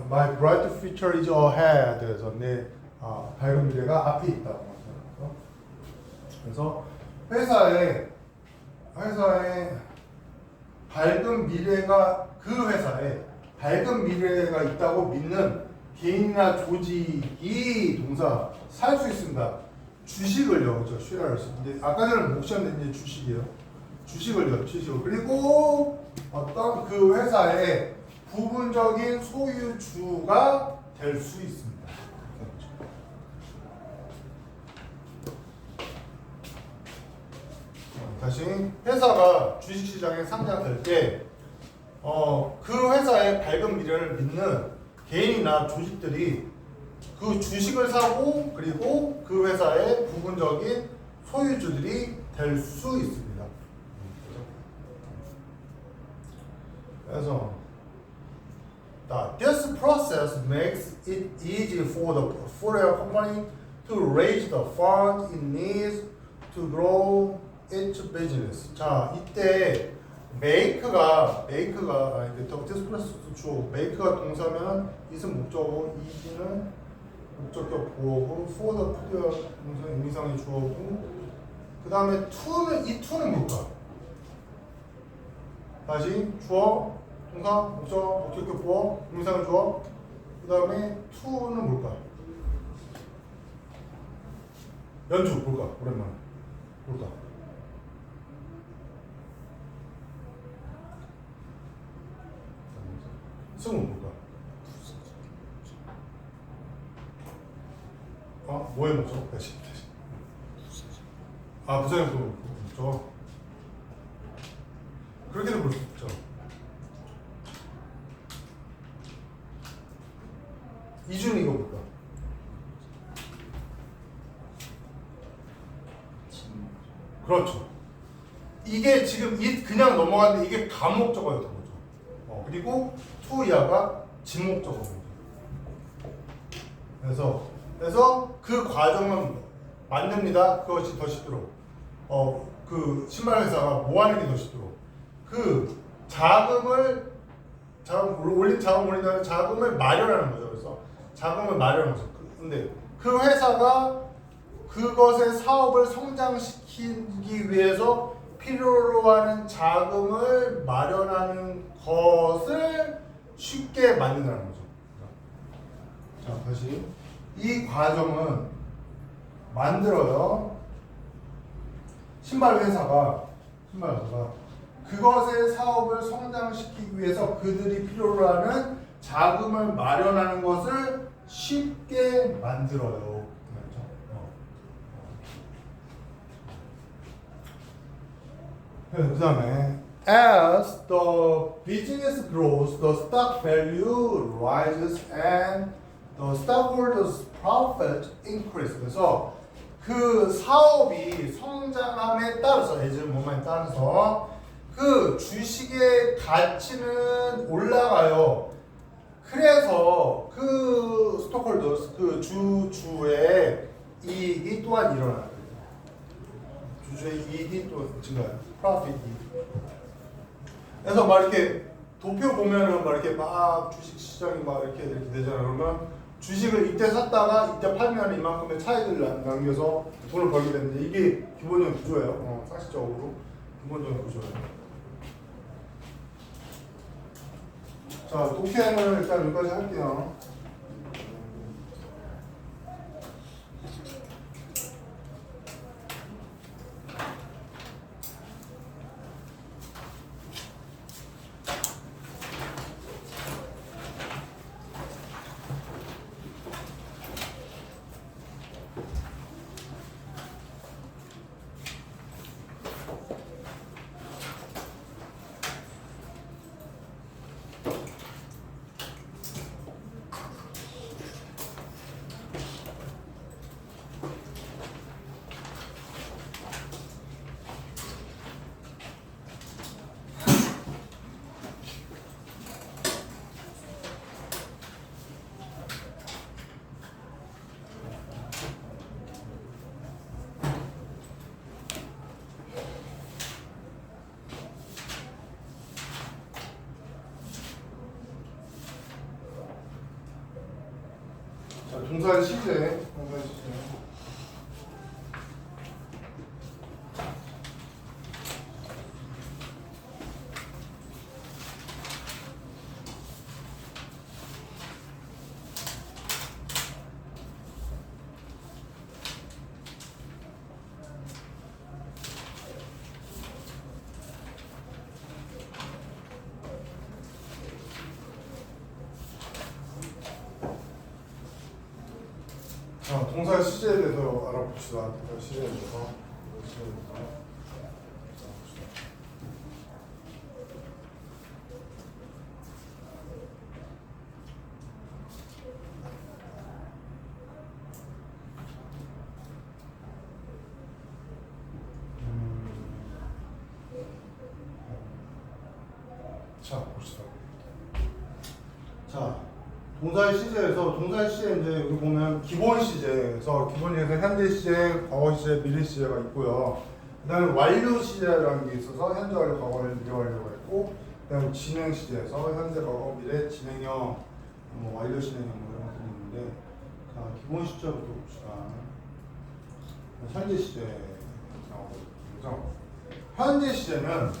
S1: My bright future is ahead. 그래서 내 밝은 미래가 앞에 있다고 말해요. 그래서 회사의 밝은 미래가 그 회사에 밝은 미래가 있다고 믿는 개인이나 조직이 동사 살 수 있습니다. 주식을요, 그렇죠? 쉐어를 쓰는데 아까 전에 옵션은 이제 주식이에요. 주식을요, 주식을 그리고 어떤 그 회사의 부분적인 소유주가 될 수 있습니다. 다시 회사가 주식시장에 상장될 때 그 회사의 밝은 미래를 믿는 개인이나 조직들이 그 주식을 사고 그리고 그 회사의 부분적인 소유주들이 될 수 있습니다. 그래서 this process makes it easy for the portfolio company to raise the fund it needs to grow its business. 자, 이때 make가 this process 주어, make가 동사면 is은 목적어, is는 목적격 보어고 for the portfolio 동사 의미상의 주어고 그 다음에 to는 이 to는 뭘까? 다시 주어, 동사, 목적, 목적격 보어, 의미상의 주어 그 다음에 to는 뭘까? 연주 뭘까? 오랜만에 뭘까? 승은 뭘까? 뭐에 목적? 다시. 부사형 목적. 그렇게도 볼 수 있죠. 이준 이거 볼까? 그렇죠. 이게 지금 그냥 넘어갔는데 이게 감목적어였던 거죠. 그리고 투이하가 진목적어입니다. 그래서 그 과정은 만듭니다. 그것이 더 쉽도록. 그 신발 회사가 뭐 하는 게 더 쉽도록. 그 자금 올린다는 자금을 마련하는 거죠. 그래서 자금을 마련하는 거죠. 근데 그 회사가 그것의 사업을 성장시키기 위해서 필요로 하는 자금을 마련하는 것을 쉽게 만든다는 거죠. 자, 다시 이 과정은 만들어요. 신발 회사가 그것의 사업을 성장시키기 위해서 그들이 필요로 하는 자금을 마련하는 것을 쉽게 만들어요. 그 다음에 as the business grows, the stock value rises and the stockholders' profit increase. 그래서 그 사업이 성장함에 따라서 예전 뭐만 따라서 그 주식의 가치는 올라가요. 그래서 그 스톡홀더스 그 주주의 이익이 또한 일어나요. 주주의 이익이 또 증가해요. 프로핏 이익. 그래서 막 이렇게 도표 보면은 막 이렇게 막 주식 시장이 막 이렇게 되잖아요. 그러면 주식을 이때 샀다가 이때 팔면 이만큼의 차익을 남겨서 돈을 벌게 되는데 이게 기본적인 구조예요. 상식적으로 기본적인 구조예요. 자, 독해는 일단 여기까지 할게요. 동사의 시제. 동사의 시제에 대해서 알아봅시다. 동사의 시제에 대해서. 자, 봅시다. 자, 동사의 시제에서 동사의 시제 이제 여기 보면 기본 시제에서 기본 시제에서 현재 시제, 과거 시제, 미래 시제가 있고요. 그다음에 완료 시제라는 게 있어서 현재 완료, 과거 완료, 미래 완료가 있고, 그다음에 진행 시제에서 현재, 과거, 미래, 진행형, 뭐 완료, 진행형 뭐 이런 것들이 있는데, 자 기본 시제부터 봅시다. 현재 시제 나오거든요. 현재 시제는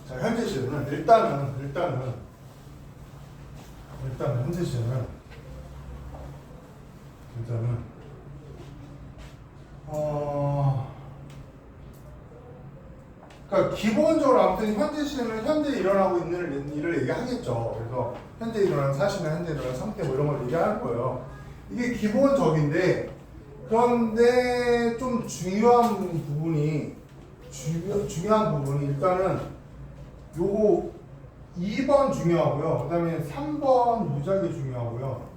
S1: 자, 현재 시제는 일단은 현재 시제는 그러니까 기본적으로 아무튼 현재 시제는 현재 일어나고 있는 일을 얘기하겠죠. 그래서 현재 일어나는 사실이나 현재 일어나는 상태 뭐 이런 걸 얘기하는 거예요. 이게 기본적인데, 그런데 좀 중요한 부분이 일단은 요거 2번 중요하고요. 그 다음에 3번 무작위 중요하고요.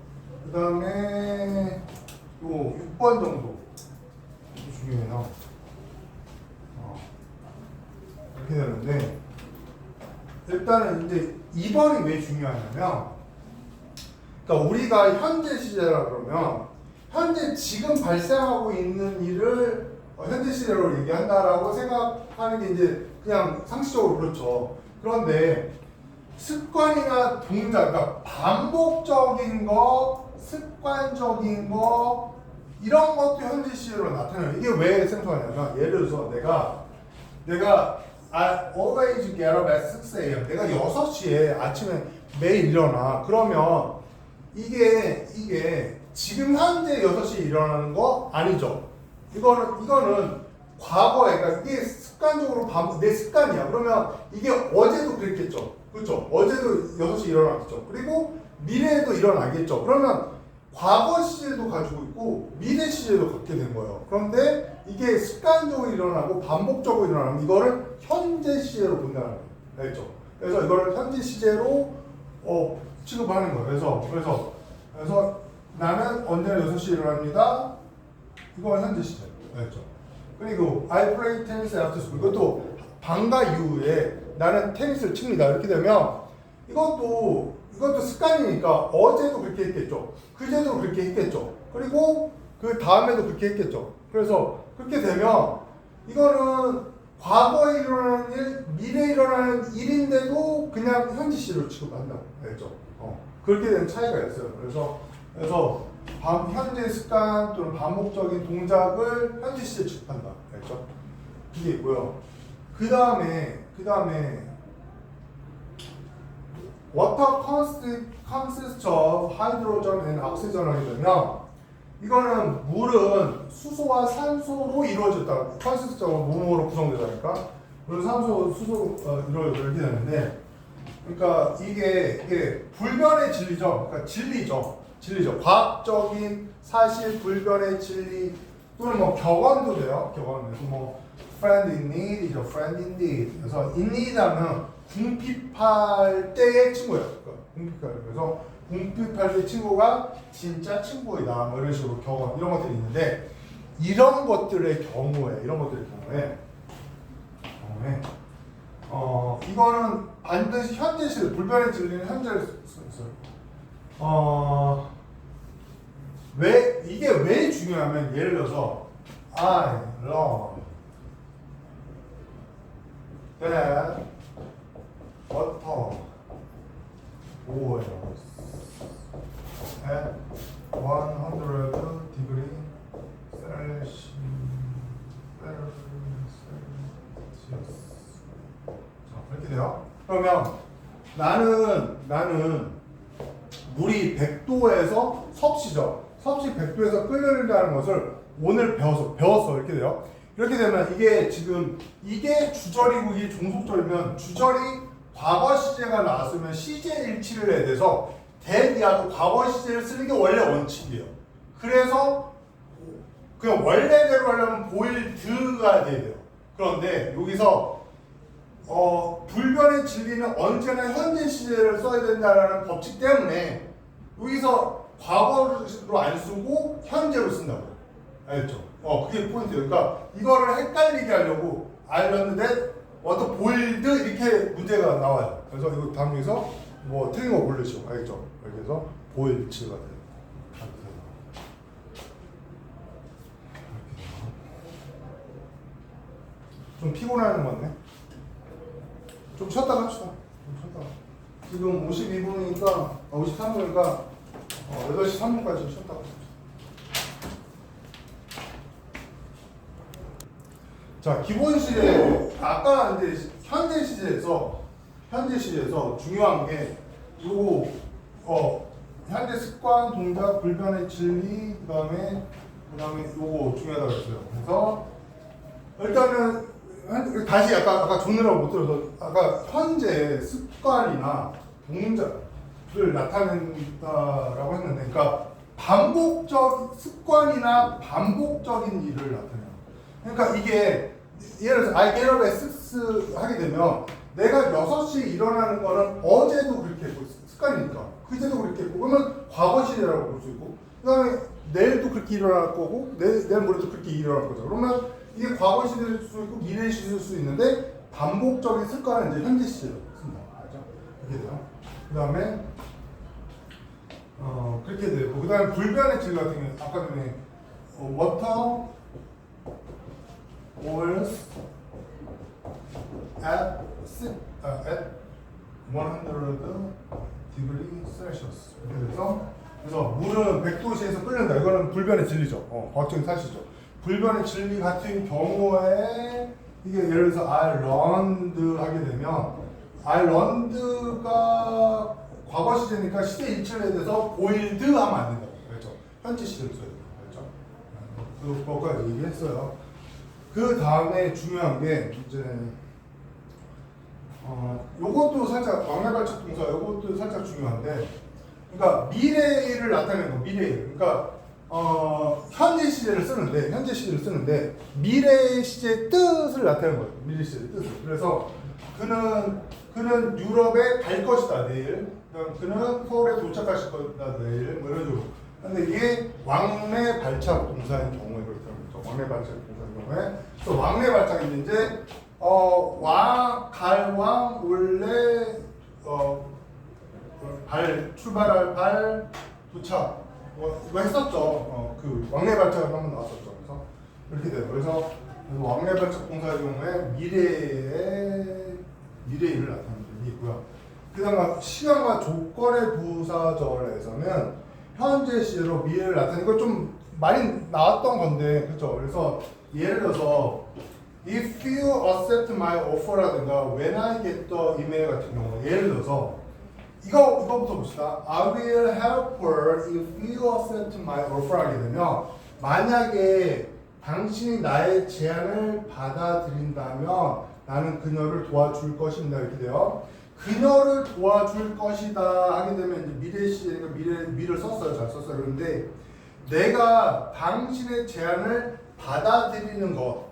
S1: 그 다음에 요 6번 정도 중요해요. 이렇게 되는데, 일단은 이제 2번이 왜 중요하냐면, 그러니까 우리가 현재 시제라 그러면 현재 지금 발생하고 있는 일을 현재 시제로 얘기한다라고 생각하는 게 이제 그냥 상식적으로 그렇죠. 그런데 습관이나 동작, 그러니까 반복적인 거, 습관적인 거 이런 것도 현재 시제로 나타나요. 이게 왜 생소하냐면, 예를 들어서 내가 I always get up at 6 a.m. 내가 6시에 아침에 매일 일어나. 그러면 이게 지금 현재 6시에 일어나는 거 아니죠. 이거는 과거에, 그러니까 이게 습관적으로 내 습관이야. 그러면 이게 어제도 그랬겠죠. 그렇죠? 어제도 6시에 일어났겠죠. 그리고 미래에도 일어나겠죠. 그러면 과거 시제도 가지고 있고 미래 시제도 갖게 된 거예요. 그런데 이게 습관적으로 일어나고 반복적으로 일어나면 이거를 현재 시제로 본다는 거예요. 알겠죠? 그래서 이거를 현재 시제로 취급하는 거예요. 그래서 나는 언제나 6시에 일어납니다. 이건 현재 시제. 알겠죠? 그리고 I play tennis after school. 이것도 방과 이후에 나는 테니스를 칩니다. 이렇게 되면 이것도 습관이니까 어제도 그렇게 했겠죠. 그제도 그렇게 했겠죠. 그리고 그 다음에도 그렇게 했겠죠. 그래서 그렇게 되면 이거는 과거에 일어나는 일, 미래에 일어나는 일인데도 그냥 현재 시제로 취급한다. 알죠? 그렇게 된 차이가 있어요. 그래서 현재 습관 또는 반복적인 동작을 현재 시제 취급한다. 알죠? 이게 있고요. 그 다음에 water consists of hydrogen and oxygen 하게 되면 이거는 물은 수소와 산소로 이루어졌다. consists of 뭐뭐로 구성되다니까. 물은 산소, 수소로 이루어져 이렇게 되는데, 그러니까 이게 불변의 진리죠. 그러니까 진리죠. 과학적인 사실 불변의 진리 또는 뭐 격언도 돼요. 격언에서 뭐 friend in need이죠. friend indeed. 그래서 in need 하면 궁핍할 때의 친구예요. 그래서 궁핍할 때의 친구가 진짜 친구이다. 뭐 이런 식으로 격언 이런 것들이 있는데, 이런 것들의 경우에 이거는 반드시 현재 시제, 불변의 진리는 현재를 써요. 왜 이게 왜 중요하면 예를 들어서 I love that butter boils at 100 degree Celsius. 자, 이렇게 돼요. 그러면 나는 물이 100도에서 섭씨죠. 섭씨 100도에서 끓는다는 것을 오늘 배웠어. 이렇게 돼요. 이렇게 되면 이게 지금 이게 주절이고 이게 종속절이면 주절이 과거 시제가 나왔으면 시제 일치를 해야 돼서 대비하고 과거 시제를 쓰는 게 원래 원칙이에요. 그래서 그냥 원래대로 하려면 보일드가 돼야 돼요. 그런데 여기서 불변의 진리는 언제나 현재 시제를 써야 된다는 법칙 때문에 여기서 과거로 안 쓰고 현재로 쓴다고요. 알겠죠? 그게 포인트예요. 그러니까 이거를 헷갈리게 하려고 알렸는데 어떤 보일드 이렇게 문제가 나와요. 그래서 이거 다음 여기서 뭐 틀린 거 고르시고 알겠죠? 이렇게 해서 보일드가 돼요. 좀 피곤한 것 같네. 좀 쉬었다가 합시다. 좀 쉬었다가. 지금 52분이니까 53분이니까 8시 3분까지 쉬었다가 합시다. 자, 기본 시제 아까 이제 현재 시제에서 중요한 게 요거 현재 습관, 동작, 불변의 진리 그다음에 요거 중요하다고 했어요. 그래서 일단은 다시 아까 조느라고 못 들어서 아까 현재 습관이나 동작을 나타낸다라고 했는데, 그러니까 반복적 습관이나 반복적인 일을 나타내요. 그러니까 이게 예를 들어서 I get up at 6 하게 되면 내가 6시에 일어나는 거는 어제도 그렇게 했고 습관이니까 그제도 그렇게 했고 그러면 과거 시제라고 볼 수 있고 그다음에 내일도 그렇게 일어날 거고 내일 모레도 그렇게 일어날 거죠. 그러면 이게 과거 시제일 수 있고 미래 시제일 수 있는데 반복적인 습관은 이제 현재 시제로 씁니다. 알죠? 이렇게 돼요. 그다음에 그렇게 되고 그다음에 불변의 질 같은 경우는 아까 전에 water boils at 100 degree Celsius. 그래서 물은 100도씨에서 끓는다. 이거는 불변의 진리죠. 과학적인 사실이죠. 불변의 진리 같은 경우에 이게 예를 들어서 I learned 하게 되면 I learned가 과거 시제니까 시제 일치를 해야 돼서 boiled 하면 안 된다고. 그렇죠? 현재 시제를 써야 돼요. 그렇죠? 그것까지 얘기했어요. 그 다음에 중요한 게 이제 요것도 살짝 왕래발작 동사 요것도 살짝 중요한데, 그러니까 미래를 나타내는 거. 미래. 그러니까 현재 시제를 쓰는데 미래 시제의 뜻을 나타내는 거예요. 미래 시제의 뜻을. 그래서 그는 유럽에 갈 것이다 내일. 그는 서울에 도착하실 거다 내일. 뭐 이런 식으로. 근데 이게 왕래 발작 동사인 경우에 그렇다는 거죠. 왕래 발작 동사인 경우에. 그래서 왕래 발작인데 이제 갈왕 원래 출발할 발 도착 이거 했었죠. 그 왕래 발작을 한번 나왔었죠. 그래서 이렇게 돼요. 그래서 왕래 발작 동사의 경우에 미래의 일을 나타내는 게 있고요. 그다음 시간과 조건의 부사절에서는 현재 시제로 미래를 나타내는 거 좀 많이 나왔던 건데, 그렇죠? 그래서 예를 들어서 If you accept my offer라든가 When I get the email 같은 경우, 예를 들어서 이거부터 봅시다. I will help her if you accept my offer 하게 되면, 만약에 당신이 나의 제안을 받아들인다면 나는 그녀를 도와줄 것입니다. 이렇게 돼요. 그녀를 도와줄 것이다 하게 되면 이제 미래 시제니까 미래를 썼어요. 잘 썼어요. 그런데 내가 당신의 제안을 받아들이는 것,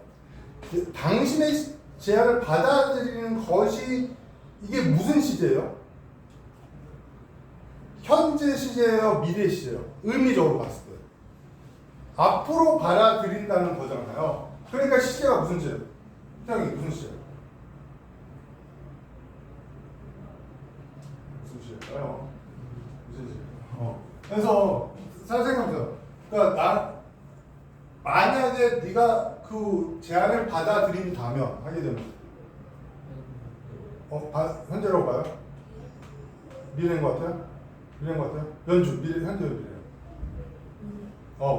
S1: 당신의 제안을 받아들이는 것이 이게 무슨 시제예요? 현재 시제예요? 미래 시제예요? 의미적으로 봤을 때 앞으로 받아들인다는 거잖아요. 그러니까 시제가 무슨 시제예요? 태양이 무슨 시제예요? 무슨 시제일까요? 무슨 시제예요? 그래서 잘 생각해보세요. 그러니까 만약에 네가 그 제안을 받아들인다면 하게 되면 현재라고 봐요? 미래인 것 같아요? 미래인 것 같아요? 연주 현재 미래예요.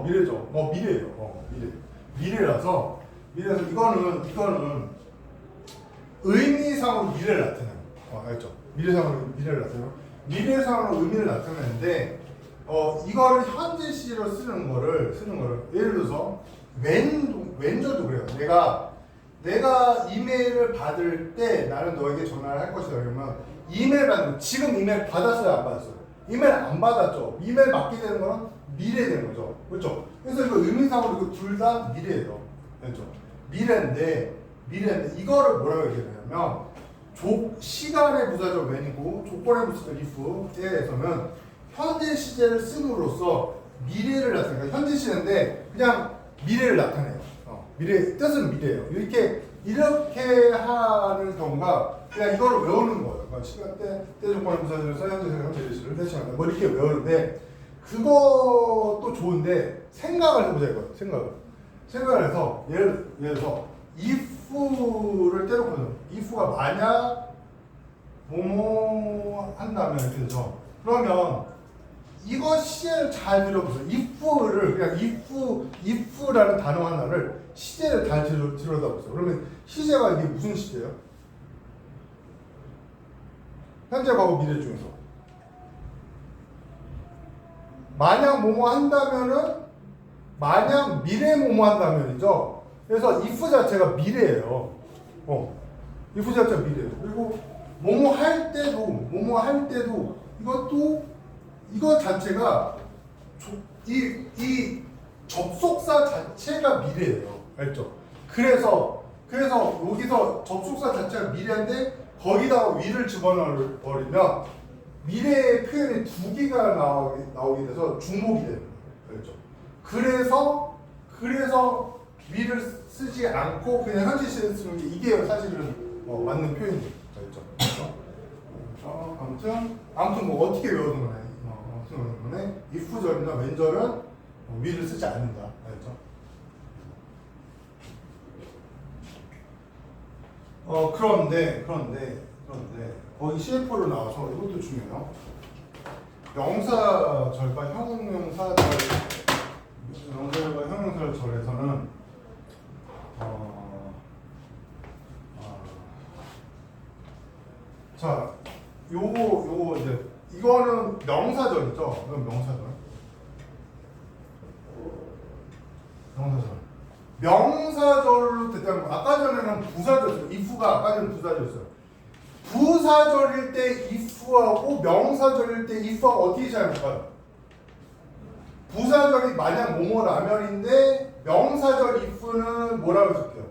S1: 미래죠. 미래예요. 미래라서 이거는 의미상으로 미래를 나타내요. 알죠? 미래상으로 미래를 나타내요. 미래상으로 의미를 나타내는데 이거를 현재 시제로 쓰는 거를 예를 들어서 왼절도 그래요. 내가 이메일을 받을 때 나는 너에게 전화를 할 것이다. 그러면 이메일 받는 거 지금 이메일 받았어요, 안 받았어요? 이메일 안 받았죠. 이메일 받게 되는 거는 미래 되는 거죠. 그렇죠? 그래서 이거 의미상으로 이거 둘 다 미래예요. 그렇죠? 미래인데 이거를 뭐라고 얘기하냐면 시간의 부사절 when이고 조건의 부사절 if에 대해서는 현재 시제를 씀으로써 미래를 나타내요. 현재 시제인데 그냥 미래를 나타내요. 미래 뜻은 미래예요. 이렇게 하는 경우가 그냥 이거를 외우는 거예요. 그러니까 시간 때 조건의 부사절에서 현재 시를 대칭한다. 뭐 이렇게 외우는데 그것도 좋은데 생각을 해보자 이거예요. 생각을 해서 예를 들어서 if를 때려보면 if가 만약 뭐뭐 한다면 이렇게 되죠. 그러면 이거 시제를 잘 들어보세요. if를 그냥 if라는 단어 하나를 시제를 잘 들여다보세요. 그러면 시제가 이게 무슨 시제예요? 현재, 과거, 미래 중에서 만약 뭐뭐 한다면은 만약 미래 뭐뭐 한다면이죠. 그래서 if 자체가 미래예요. if 자체가 미래예요. 그리고 뭐뭐 할 때도 이거 자체가 이 접속사 자체가 미래예요. 알죠? 그래서 여기서 접속사 자체가 미래인데 거기다가 위를 집어넣어버리면 미래의 표현이 두 개가 나오게 돼서 중복이 되는 거예요. 알죠? 그래서 위를 쓰지 않고 그냥 현재 시제를 쓰는 게 이게 사실은 맞는 표현이죠. 알죠? 아무튼 뭐 어떻게 외우는 거냐? if절이나 when절은 위를 쓰지 않는다. 알죠? 그런데 거기 CF로 나와서 이것도 중요해요. 명사절과 형용사절에서는 자, 요거 이제 이거는 명사절이죠. 이건 명사절. 명사절로 됐다는 거. 아까 전에는 부사절이었어요. if가 아까 전에 부사절이었어요. 부사절일 때 if하고 명사절일 때 if하고 어떻게 차이날까요? 부사절이 만약 뭐뭐라면인데 명사절 if는 뭐라고 적혀요?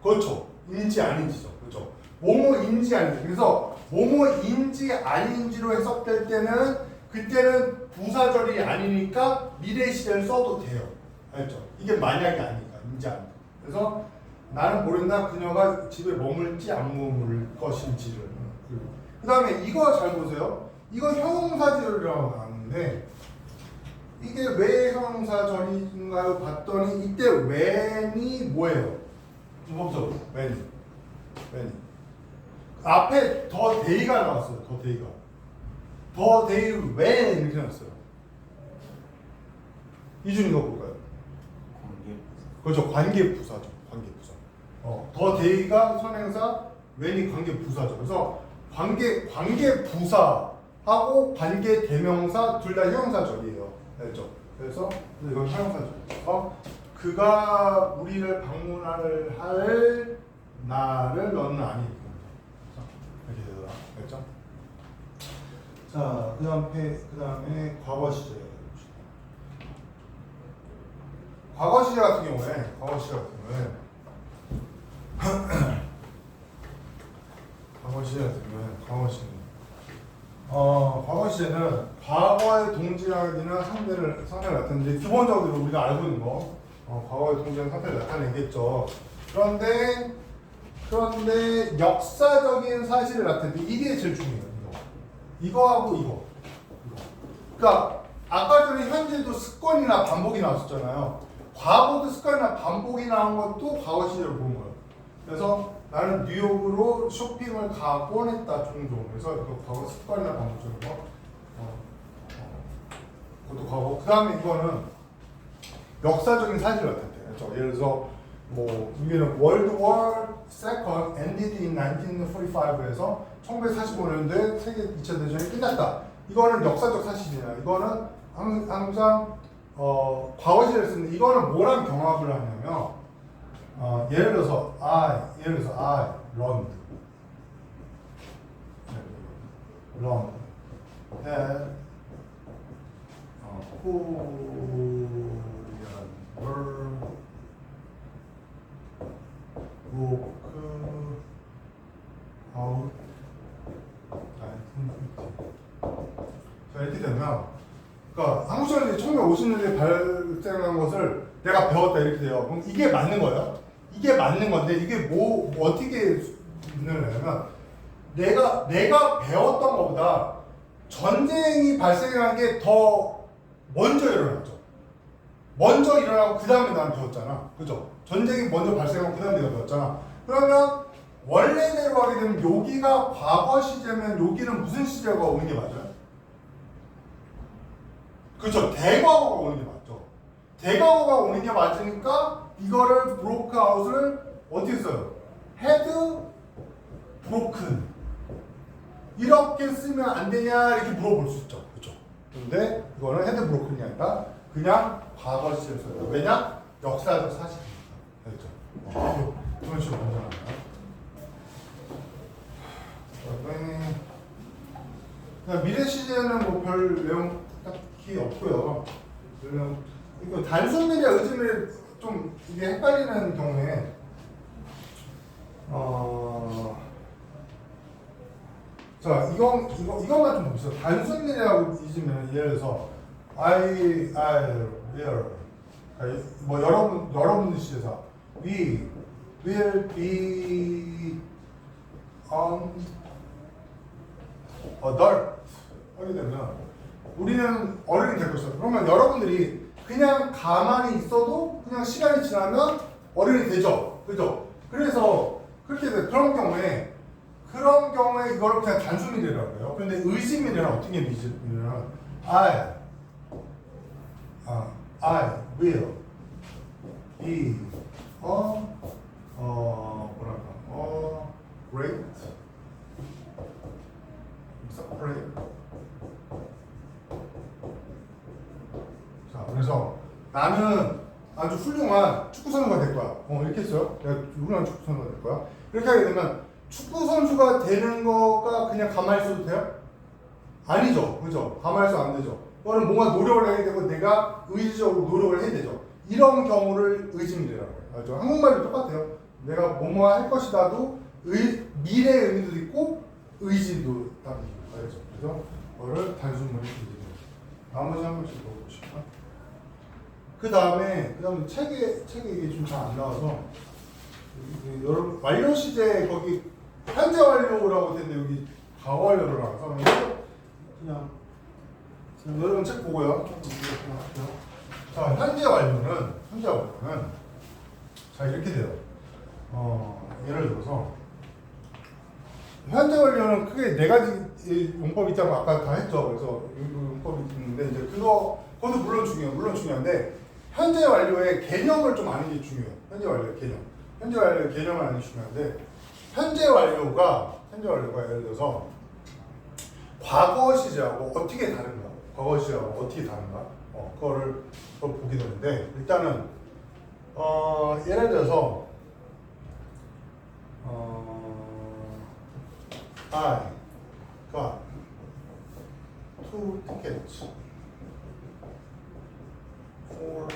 S1: 그렇죠. 인지 아닌지죠. 그렇죠. 뭐뭐인지 아닌지. 그래서 뭐뭐인지 아닌지로 해석될 때는 그때는 부사절이 아니니까 미래 시제를 써도 돼요. 알죠? 이게 만약이 아니니까 인지 아니니까. 그래서 나는 모른다 그녀가 집에 머물지 안 머물 것인지를. 그 다음에 이거 잘 보세요. 이거 형용사절이라고 나왔는데 이게 왜 형용사절인가요? 봤더니 이때 when이 뭐예요? 보죠. when이 앞에 더 데이가 나왔어요. 더 데이 when 이렇게 나왔어요. 이 중 이거 볼까요? 그렇죠. 관계부사죠. 더 데이가 선행사, when이 관계부사죠. 그래서 관계부사하고 관계대명사 둘 다 형용사절이에요. 알죠? 그래서 이건 형용사절이에요. 그가 우리를 방문할 날을 너는 아니. 이렇게 되더라. 알죠? 자, 그 다음에 과거 시제. 과거 시제 같은 경우에 과거 시제는 과거의 동질이나 상대를 나타내는데 기본적으로 우리가 알고 있는 거 과거의 동질이나 상태를 나타내겠죠. 그런데 역사적인 사실을 나타내는데 이게 제일 중요해요. 이거하고 이거. 그러니까 아까 전에 현재도 습관이나 반복이 나왔었잖아요. 과거도 습관이나 반복이 나온 것도 과거 시제로 본 거예요. 그래서 나는 뉴욕으로 쇼핑을 가곤 했다 종종. 그래서 이거 과거 습관이나 반복적인 거. 그것도 과거. 그 다음에 이거는 역사적인 사실 같은데. 그렇죠? 예를 들어서 뭐 이게는 World War II ended in 1945에서 1945년도에 세계 2차 대전이 끝났다. 이거는 역사적 사실이냐. 이거는 항상 과거 시제를 쓰는데 이거는 뭐랑 경합을 하냐면 예를 들어서 I learned that Korean were broke out 1950. 자, 이렇게 되면 그러니까 한국 시간이 1950년대에 발생한 것을 내가 배웠다 이렇게 돼요. 그럼 이게 맞는 거예요? 이게 맞는 건데 이게 뭐 어떻게 있느냐면 내가 배웠던 것보다 전쟁이 발생한 게 더 먼저 일어났죠. 먼저 일어나고 그 다음에 난 배웠잖아. 그죠? 전쟁이 먼저 발생하고 그 다음에 내가 배웠잖아. 그러면 원래대로 하게 되면 여기가 과거 시제면 여기는 무슨 시제가 오는 게 맞아요? 그렇죠. 대과거가 오는 게 맞죠. 대과거가 오는 게 맞으니까 이거를 broke out을 어떻게 써요? had broken 이렇게 쓰면 안 되냐 이렇게 물어볼 수 있죠. 그렇죠. 근데 이거는 had broken이 아니라 그냥 과거 시제를 써요. 왜냐? 역사적 사실이니까. 그렇죠. 이런 식으로 변경합니다. 그다음에 미래 시제는 뭐 별 내용 딱히 없고요. 이거 단순 미래, 의지 미래 좀 이게 헷갈리는 경우에 자 이것만 좀 봅시다. 단순 미래하고 의지 미래 예를 들어서 I will 뭐 여러분들 시제사 we will be on adult 하게 되면 우리는 어른이 될 것이다. 그러면 여러분들이 그냥 가만히 있어도 그냥 시간이 지나면 어른이 되죠. 그죠? 그래서 그렇게 돼. 그런 경우에 이거를 그냥 단순 미래라고 해요. 그런데 의지 미래는 어떻게 의지 미래는 I will be great separate. 자, 그래서 나는 아주 훌륭한 축구 선수가 될 거야. 이렇게 했어요. 내가 훌륭한 축구 선수가 될 거야. 이렇게 하게 되면 축구 선수가 되는 거가 그냥 가만히 있어도 돼요? 아니죠. 그죠? 가만히 있어도 안 되죠. 그거는 뭔가 노력을 해야 되고 내가 의지적으로 노력을 해야 되죠. 이런 경우를 의지미래라고 해요. 알죠? 한국말도 똑같아요. 내가 뭐뭐 할 것이다도 미래의 의미도 있고 의지도 딱 있고. 알죠? 그래서 그거를 단순문의 의지미래. 나머지 한 번씩 넣어보실까? 그 다음에 책에 이게 좀 잘 안 나와서 여러분 완료 시제 거기 현재 완료라고 되는데 여기 과거 완료로 나와서 그냥 여러분 책 보고요. 자 현재 완료는 자 이렇게 돼요. 예를 들어서 현재 완료는 크게 네 가지 용법이 있다고 아까 다 했죠. 그래서 용법이 있는데 이제 그것도 물론 중요한데 현재 완료의 개념을 좀 아는 게 중요해요. 현재 완료의 개념을 아는 게 중요한데 현재 완료가 예를 들어서 과거 시제하고 어떻게 다른가? 그거를 보게 되는데 일단은 예를 들어서 I got 2 tickets for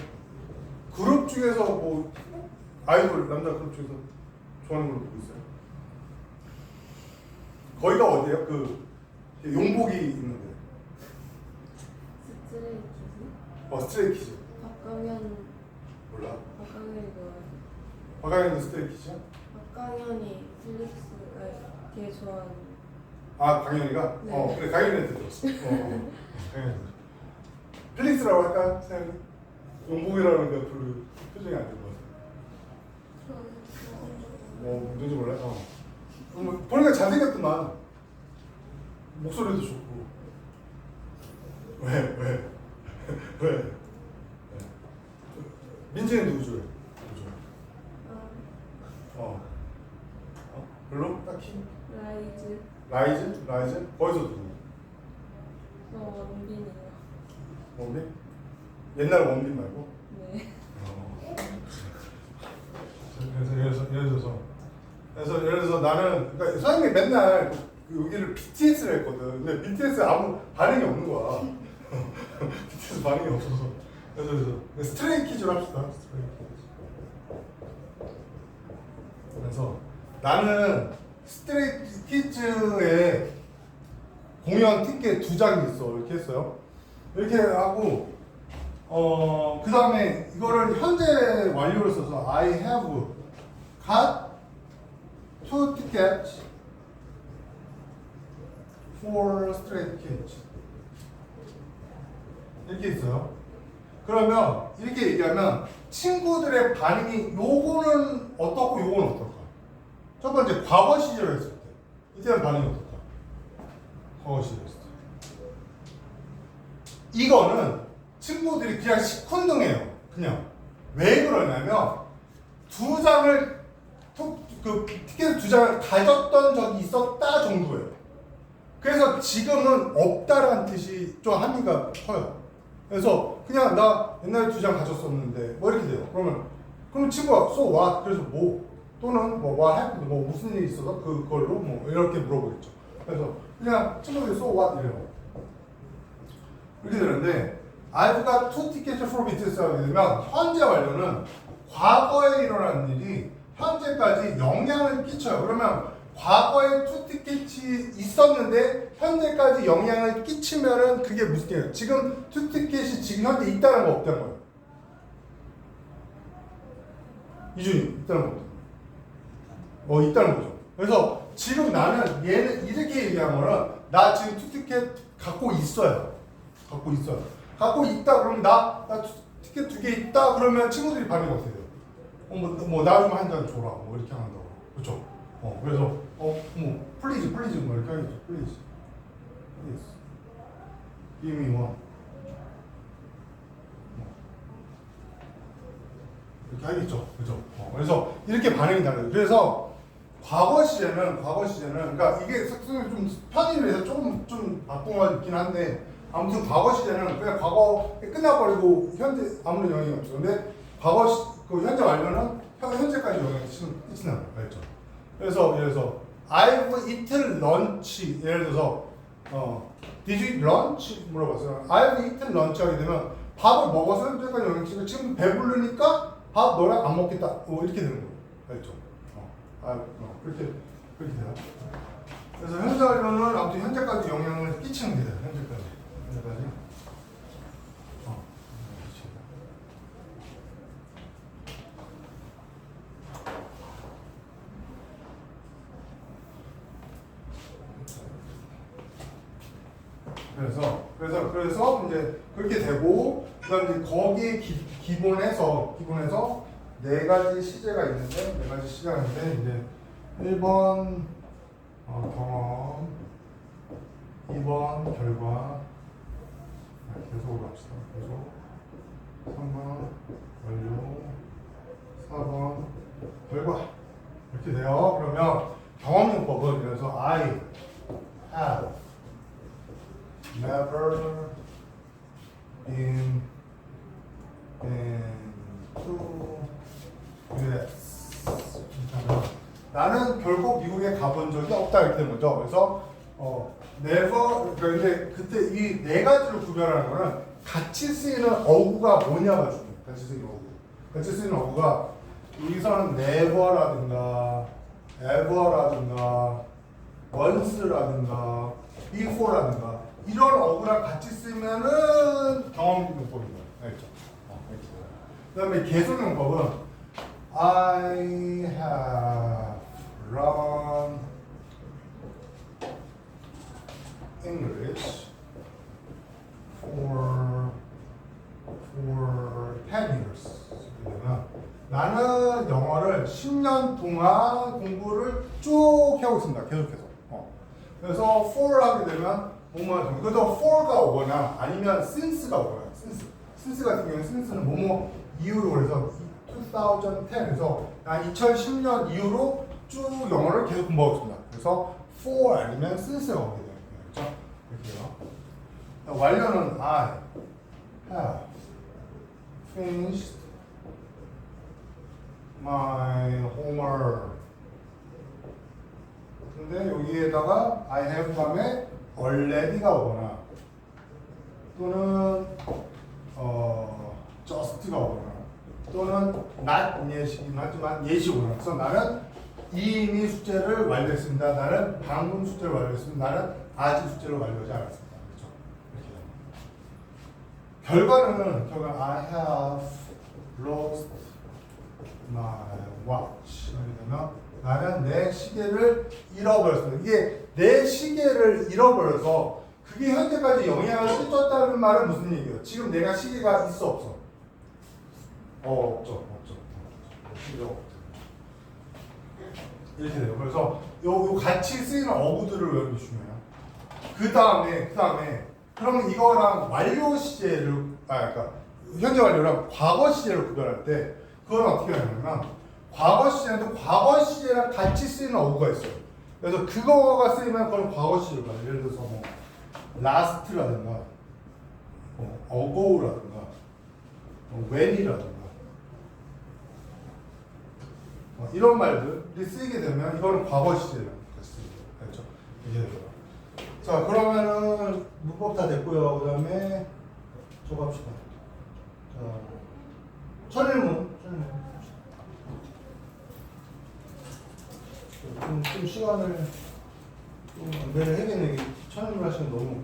S1: 그룹 중에서 뭐 아이돌 남자 그룹 중에서 좋아하는 그룹 누구 있어요? 거기가 어디예요? 그 용복이 있는데 스트레이키즈
S2: 박강현
S1: 몰라?
S2: 박강현이 좋아해.
S1: 박강현도 스트레이키즈야?
S2: 박강현이 필릭스가 되게 좋아하는.
S1: 아 강현이가?
S2: 네.
S1: 그래 강현이한테 들었어. 강현이 필릭스라고 할까? 생각해? 용복이라는 게 별로 표정이 안 될 것 같아. 누군지 몰라? 보니까 잘생겼더만. 목소리도 좋고. 왜? 왜? 민지는 누구 좋아해? 별로? 딱히? 라이즈? 거기서 누구?
S2: 원빈이요.
S1: 원빈? 옛날 원빈 말고?
S2: 네.
S1: 예를 들어서 나는 그러니까 선생님이 맨날 여기를 BTS를 했거든. 근데 BTS 아무 반응이 없는 거야. BTS 반응이 없어서. 그래서 스트레이키즈로 합시다. 그래서 나는 스트레이키즈의 공연 티켓 2장이 있어. 이렇게 했어요. 이렇게 하고 그 다음에 이거를 현재 완료를 써서 I have got 2 tickets for Stray Kids 이렇게 있어요. 그러면 이렇게 얘기하면 친구들의 반응이 요거는 어떻고 요거는 어떨까? 첫 번째 과거 시절에 했을 때 이때는 반응이 어떨까? 과거 시절에 했을 때 이거는 친구들이 그냥 시큰둥해요. 그냥 왜 그러냐면 두 장을 그 티켓 2장을 가졌던 적이 있었다 정도예요. 그래서 지금은 없다라는 뜻이 좀 함의가 커요. 그래서 그냥 나 옛날에 2장 가졌었는데 뭐 이렇게 돼요. 그럼 친구가 so what? 그래서 뭐 또는 뭐 what happened? 뭐 무슨 일이 있어서 그걸로 뭐 이렇게 물어보겠죠. 그래서 그냥 친구들이 so what 이래요. 이렇게 되는데 I've got 2 tickets for BTS 하게 되면 현재 완료는 과거에 일어난 일이 현재까지 영향을 끼쳐요. 그러면 과거에 2 티켓이 있었는데 현재까지 영향을 끼치면은 그게 무슨 얘기예요? 지금 2 티켓이 지금 현재 있다는 거 없다는 거예요. 이준이 있다는 거. 있다는 거죠. 그래서 지금 나는 얘는 이렇게 얘기하면은 나 지금 2 티켓 갖고 있어요. 갖고 있다 그러면 나 티켓 2개 있다 그러면 친구들이 반응이 어떻게 돼요? 나 좀 한 잔 줘라. 뭐 이렇게 한다고. 그렇죠? 그래서 플리즈 뭐 이렇게 하겠죠. 플리즈. Give me one. 이렇게 하겠죠. 그죠? 그래서 이렇게 반응이 달라요. 그래서 과거 시제는 그러니까 이게 좀 편의를 위해서 조금 좀 바꾼 거 있긴 한데 아무튼 과거 시제는 그냥 과거에 끝나버리고 현재 아무런 영향이 없죠. 근데 그 현재 완료는 현재까지 영향이 끼치는 거예요. 알죠? 그래서 예를 들어서 I've eaten lunch 예를 들어서 Did you eat lunch? 물어봤어요. I've eaten lunch 하게 되면 밥을 먹어서 현재까지 영향이 끼치고 지금 배부르니까 밥 너랑 안 먹겠다. 이렇게 되는 거예요. 알죠? 그렇게 돼요. 그래서 현재 완료는 아무튼 현재까지 영향을 끼치는 게 돼요. 현재까지. 그래서 이제 그렇게 되고 그다음 이제 거기에 기본에서 네 가지 시제가 있는데 이제 1번 경험, 2번 결과 계속으로 합시다. 계속 3번 완료, 4번 결과 이렇게 돼요. 그러면 경험용법은 그래서 I have never been to US. 나는 결국 미국에 가본 적이 없다 이렇게 되는 거죠. 그래서 never 그런데 그때 이 네 가지를 구별하는 거는 같이 쓰이는 어구가 뭐냐가 중요해요. 같이 쓰이는 어구가 여기서는 never라든가 ever라든가 once라든가 before라든가 이런 어구랑 같이 쓰면은 경험용법인 거예요. 알죠? 그 다음에 계속용법은 I have run English for 10년 동안 공부를 쭉 해오고 있습니다. 계속해서. 그래서 for 하게 되면 뭐뭐 하죠. 그래도 for가 오거나 아니면 since가 오거나 since 같은 경우는 since는 뭐뭐 이후로 그래서 2010에서 한 2010년 이후로 쭉 영어를 계속 공부하고 있습니다. 그래서 for 아니면 since가 오게 돼요. 그렇죠? 이렇게요. 완료는 I have finished my homework. 근데 여기에다가 I have 다음에 already가 오거나 또는 just가 오거나 또는 not yet이긴 하지만 yet이 오거나 그래서 나는 이미 숙제를 완료했습니다. 나는 방금 숙제를 완료했습니다. 나는 아직 숙제를 완료하지 않았습니다. 그렇죠? 결과는 I have lost my watch. 하게 되면 나는 내 시계를 잃어버렸습니다. 이게 내 시계를 잃어버려서 그게 현재까지 영향을 끼쳤다는 말은 무슨 얘기예요? 지금 내가 시계가 있어 없어? 없죠. 시계가 없죠. 이렇게 돼요. 그래서 요 같이 쓰이는 어구들을 외우는 게 중요해요. 그 다음에 그러면 이거랑 완료 시제를 그러니까 현재 완료랑 과거 시제를 구별할 때 그건 어떻게 하냐면 과거 시제는 과거 시제랑 같이 쓰이는 어구가 있어요. 그래서 그거가 쓰이면 그건 과거 시제로 가요. 예를 들어서 뭐 last라든가 ago라든가 when이라든가 이런 말들이 쓰이게 되면 이거는 과거 시제랑 같이 쓰이게 돼요. 그렇죠? 이게 돼요. 자, 그러면은 문법 다 됐고요. 그 다음에 저거 합시다. 자, 천일문. 좀 시간을 좀 안배를 해야겠네. 천일문 하시면 너무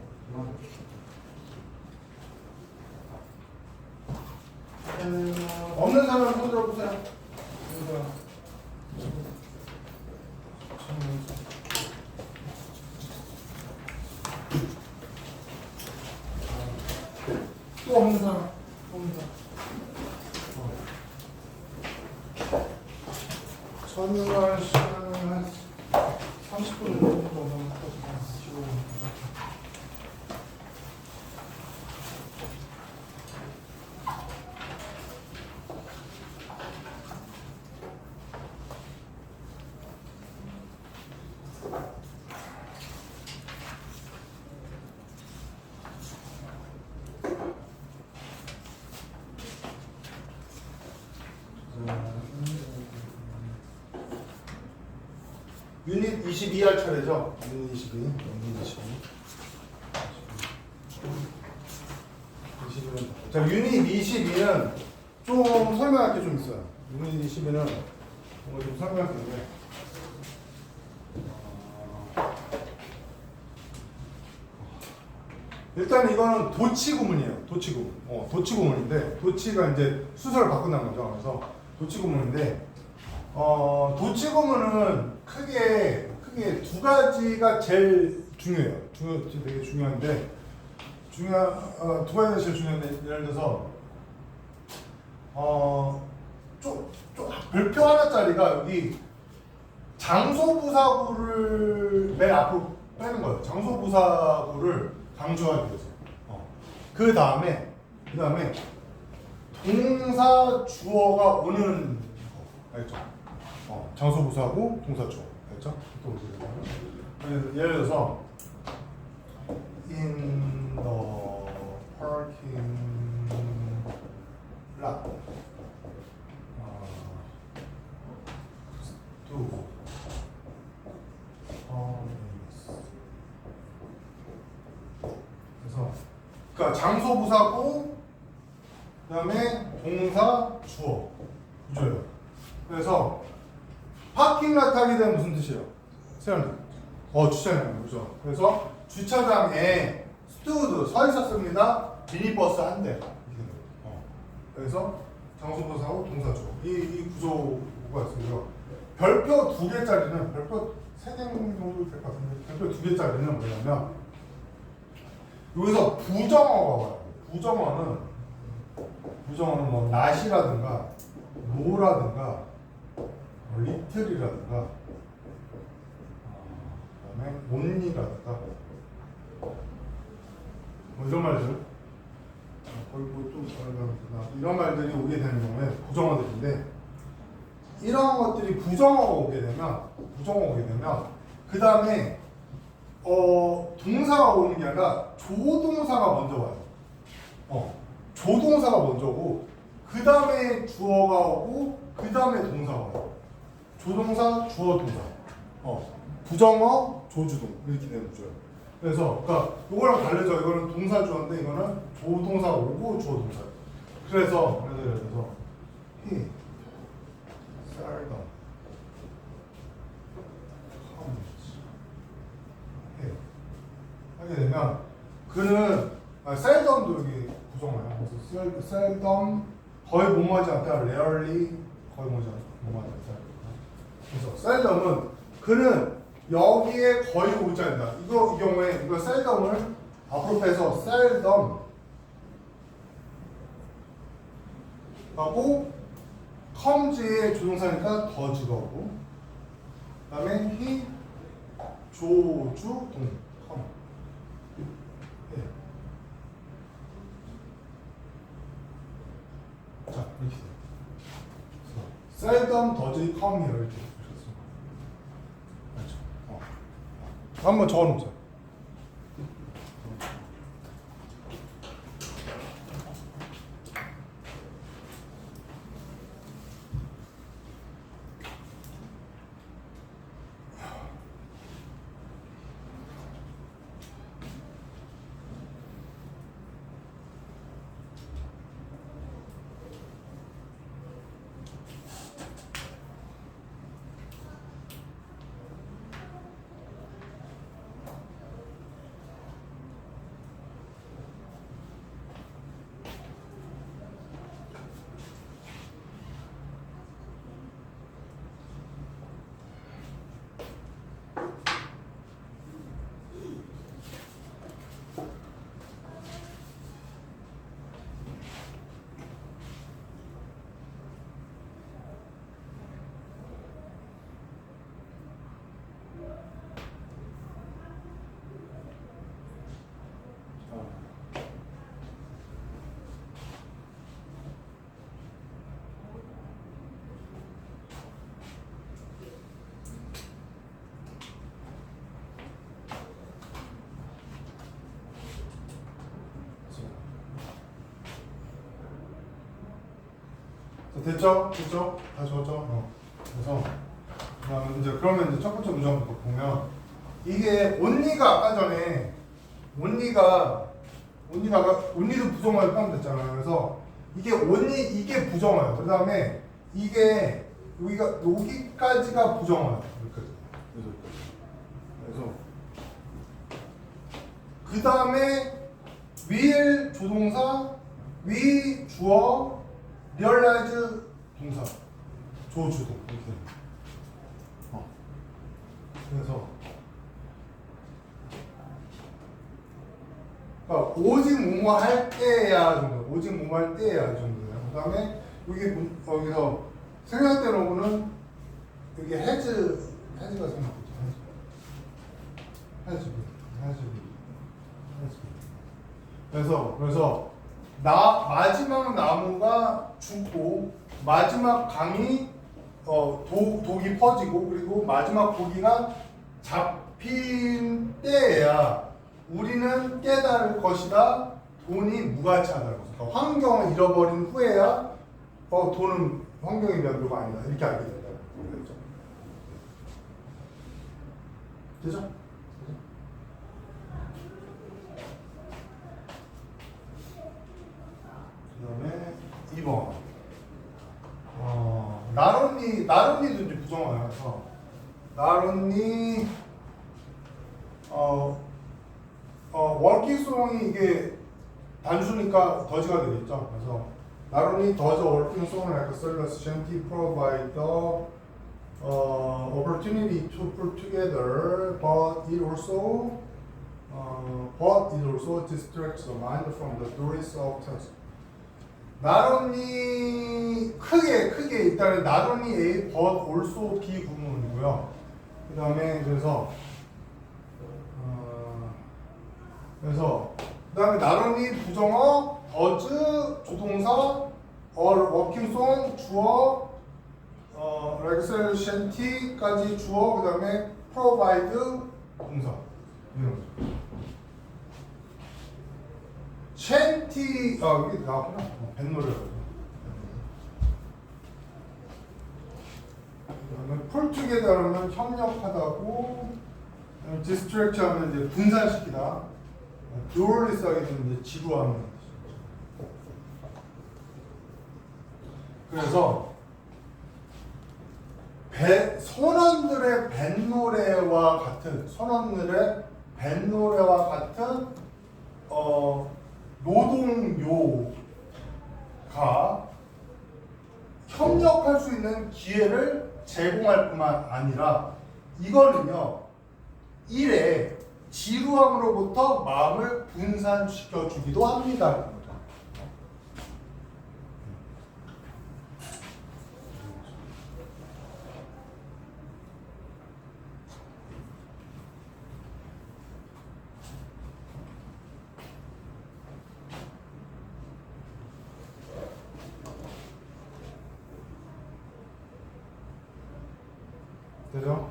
S1: 없는 사람 손 들어보세요. 또 없는 사람. 천일문 시간은 한 30분 정도 하시고. 유닛 22 할 차례죠? 유닛 22. 유닛 22. 22는. 자, 유닛 22는 좀 설명할 게 좀 있어요. 유닛 22는 뭔가 좀 설명할 게 있는데. 일단 이거는 도치구문이에요. 도치구문. 도치구문인데, 도치가 이제 수설을 바꾼다는 거죠. 그래서 도치구문인데, 도치구문은 크게 두 가지가 제일 중요해요. 되게 중요한데, 두 가지가 제일 중요한데, 예를 들어서, 별표 하나짜리가 여기 장소부사구를 맨 앞으로 빼는 거예요. 장소부사구를 강조하기 위해서. 그 다음에 동사 주어가 오는 거 알죠? 장소부사구 동사 주어 알죠? 또 예를 들어서 in the parking lot 그러니까 장소부사구 그다음에 동사 주어 구조예요. 그래서 파킹lot 하게 되면 무슨 뜻이에요? 세연님. 주차장 그죠? 그래서 주차장에 스튜드 서 있었습니다. 미니버스 한 대. 그래서 장소부사구 동사 주어 이 구조가 있어요. 별표 2개짜리는 별표 3개 정도 될 것 같은데 별표 2개짜리는 뭐냐면 여기서 부정어가 와요. 부정어는 뭐 not이라든가 no라든가 little이라든가 그다음에 only라든가 뭐 이런 말들 거의 뭐좀 이런 말들이 오게 되는 경우에 부정어들인데 이런 것들이 부정어가 오게 되면 그 다음에 동사가 오는 게 아니라 조동사가 먼저 와요. 조동사가 먼저 오고 그 다음에 주어가 오고 그 다음에 동사가 와요. 조동사, 주어, 동사. 부정어, 조주동 이렇게 되는 거죠. 그래서 그러니까 이거랑 다르죠. 이거는 동사 주어인데 이거는 조동사 오고 주어 동사. 그래서 he seldom comes 하게 되면 그는 seldom도 여기 부정어예요. 그래서 seldom 거의 뭐뭐하지 않다. rarely 거의 뭐뭐하지 않다. 그래서 seldom은 그는 여기에 거의 오지 않는다. 이 경우에 이거 seldom을 앞으로 빼서 seldom 하고 comes의 조동사니까 더즈가 오고 그 다음에 he 조주동 come 자 이렇게 돼요. seldom does he come here 이렇게 보셨습니다. 그렇죠. 한번 적어놓자. 됐죠? 됐죠? 다 적었죠? 그래서 그러면 이제 첫 번째 문장부터 보면 이게 only가 아까 전에 only도 부정어를 포함됐잖아요. 그래서 이게 only 이게 부정어예요. 그 다음에 이게 여기까지가 부정어예요. 여기까지. 그래서 그 다음에 will 조동사, we 주어 realize 동사 조주동 이렇게 그래서 그러니까 오직 뭐뭐 할 때야 정도 오직 뭐뭐 할 때야 정도예요. 그 다음에 여기서 생략되는 여기 has가 생략되죠. has 그래서 마지막 나무가 죽고 마지막 강이 독이 퍼지고 그리고 마지막 고기가 잡힌 때에야 우리는 깨달을 것이다. 돈이 무가치하다는 거죠. 그러니까 환경을 잃어버린 후에야 돈은 환경의 별로가 아니다. 이렇게 알게 된다. 되죠? 그 다음에 2번 나론니도 이제 부정어야. 그래서 나론니 월킹송이 이게 단수니까 더지가 되겠죠. 그래서 나론니 does a working song like a service shanty provide the opportunity to put together, but it also distracts the mind from the duties of task. not only 크게 일단 not only A but also B 구문이고요. 그 다음에 그래서 그 다음에 not only 부정어, does 조동사, or working song 주어, recursient까지 주어, 그 다음에 provide 동사 이런 거죠. shanty 이게 나왔구나. 뱃노래라고. 그다음에 pull together 하면 협력하다고, distract 하면 이제 분산시키다, dualist 하게 되면 이제 지루하는. 그래서 선원들의 뱃노래와 같은 노동요가 협력할 수 있는 기회를 제공할 뿐만 아니라 이거는요 일에 지루함으로부터 마음을 분산시켜 주기도 합니다. 되죠?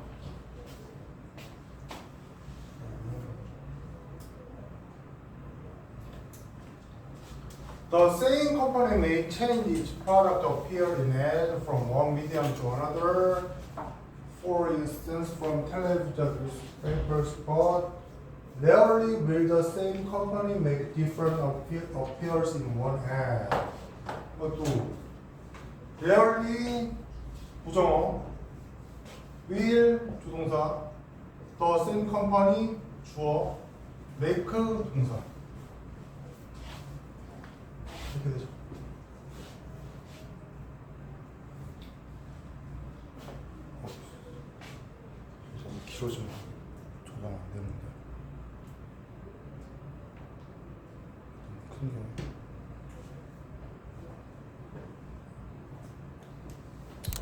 S1: The same company may change its product appear in ad from one medium to another. For instance, from television to newspapers, but rarely will the same company make different appears in one ad. 또 rarely 부정어, will 조동사, the same company 주어, make 동사. 이렇게 되죠. 너무 길어지면 조정 안 되는데.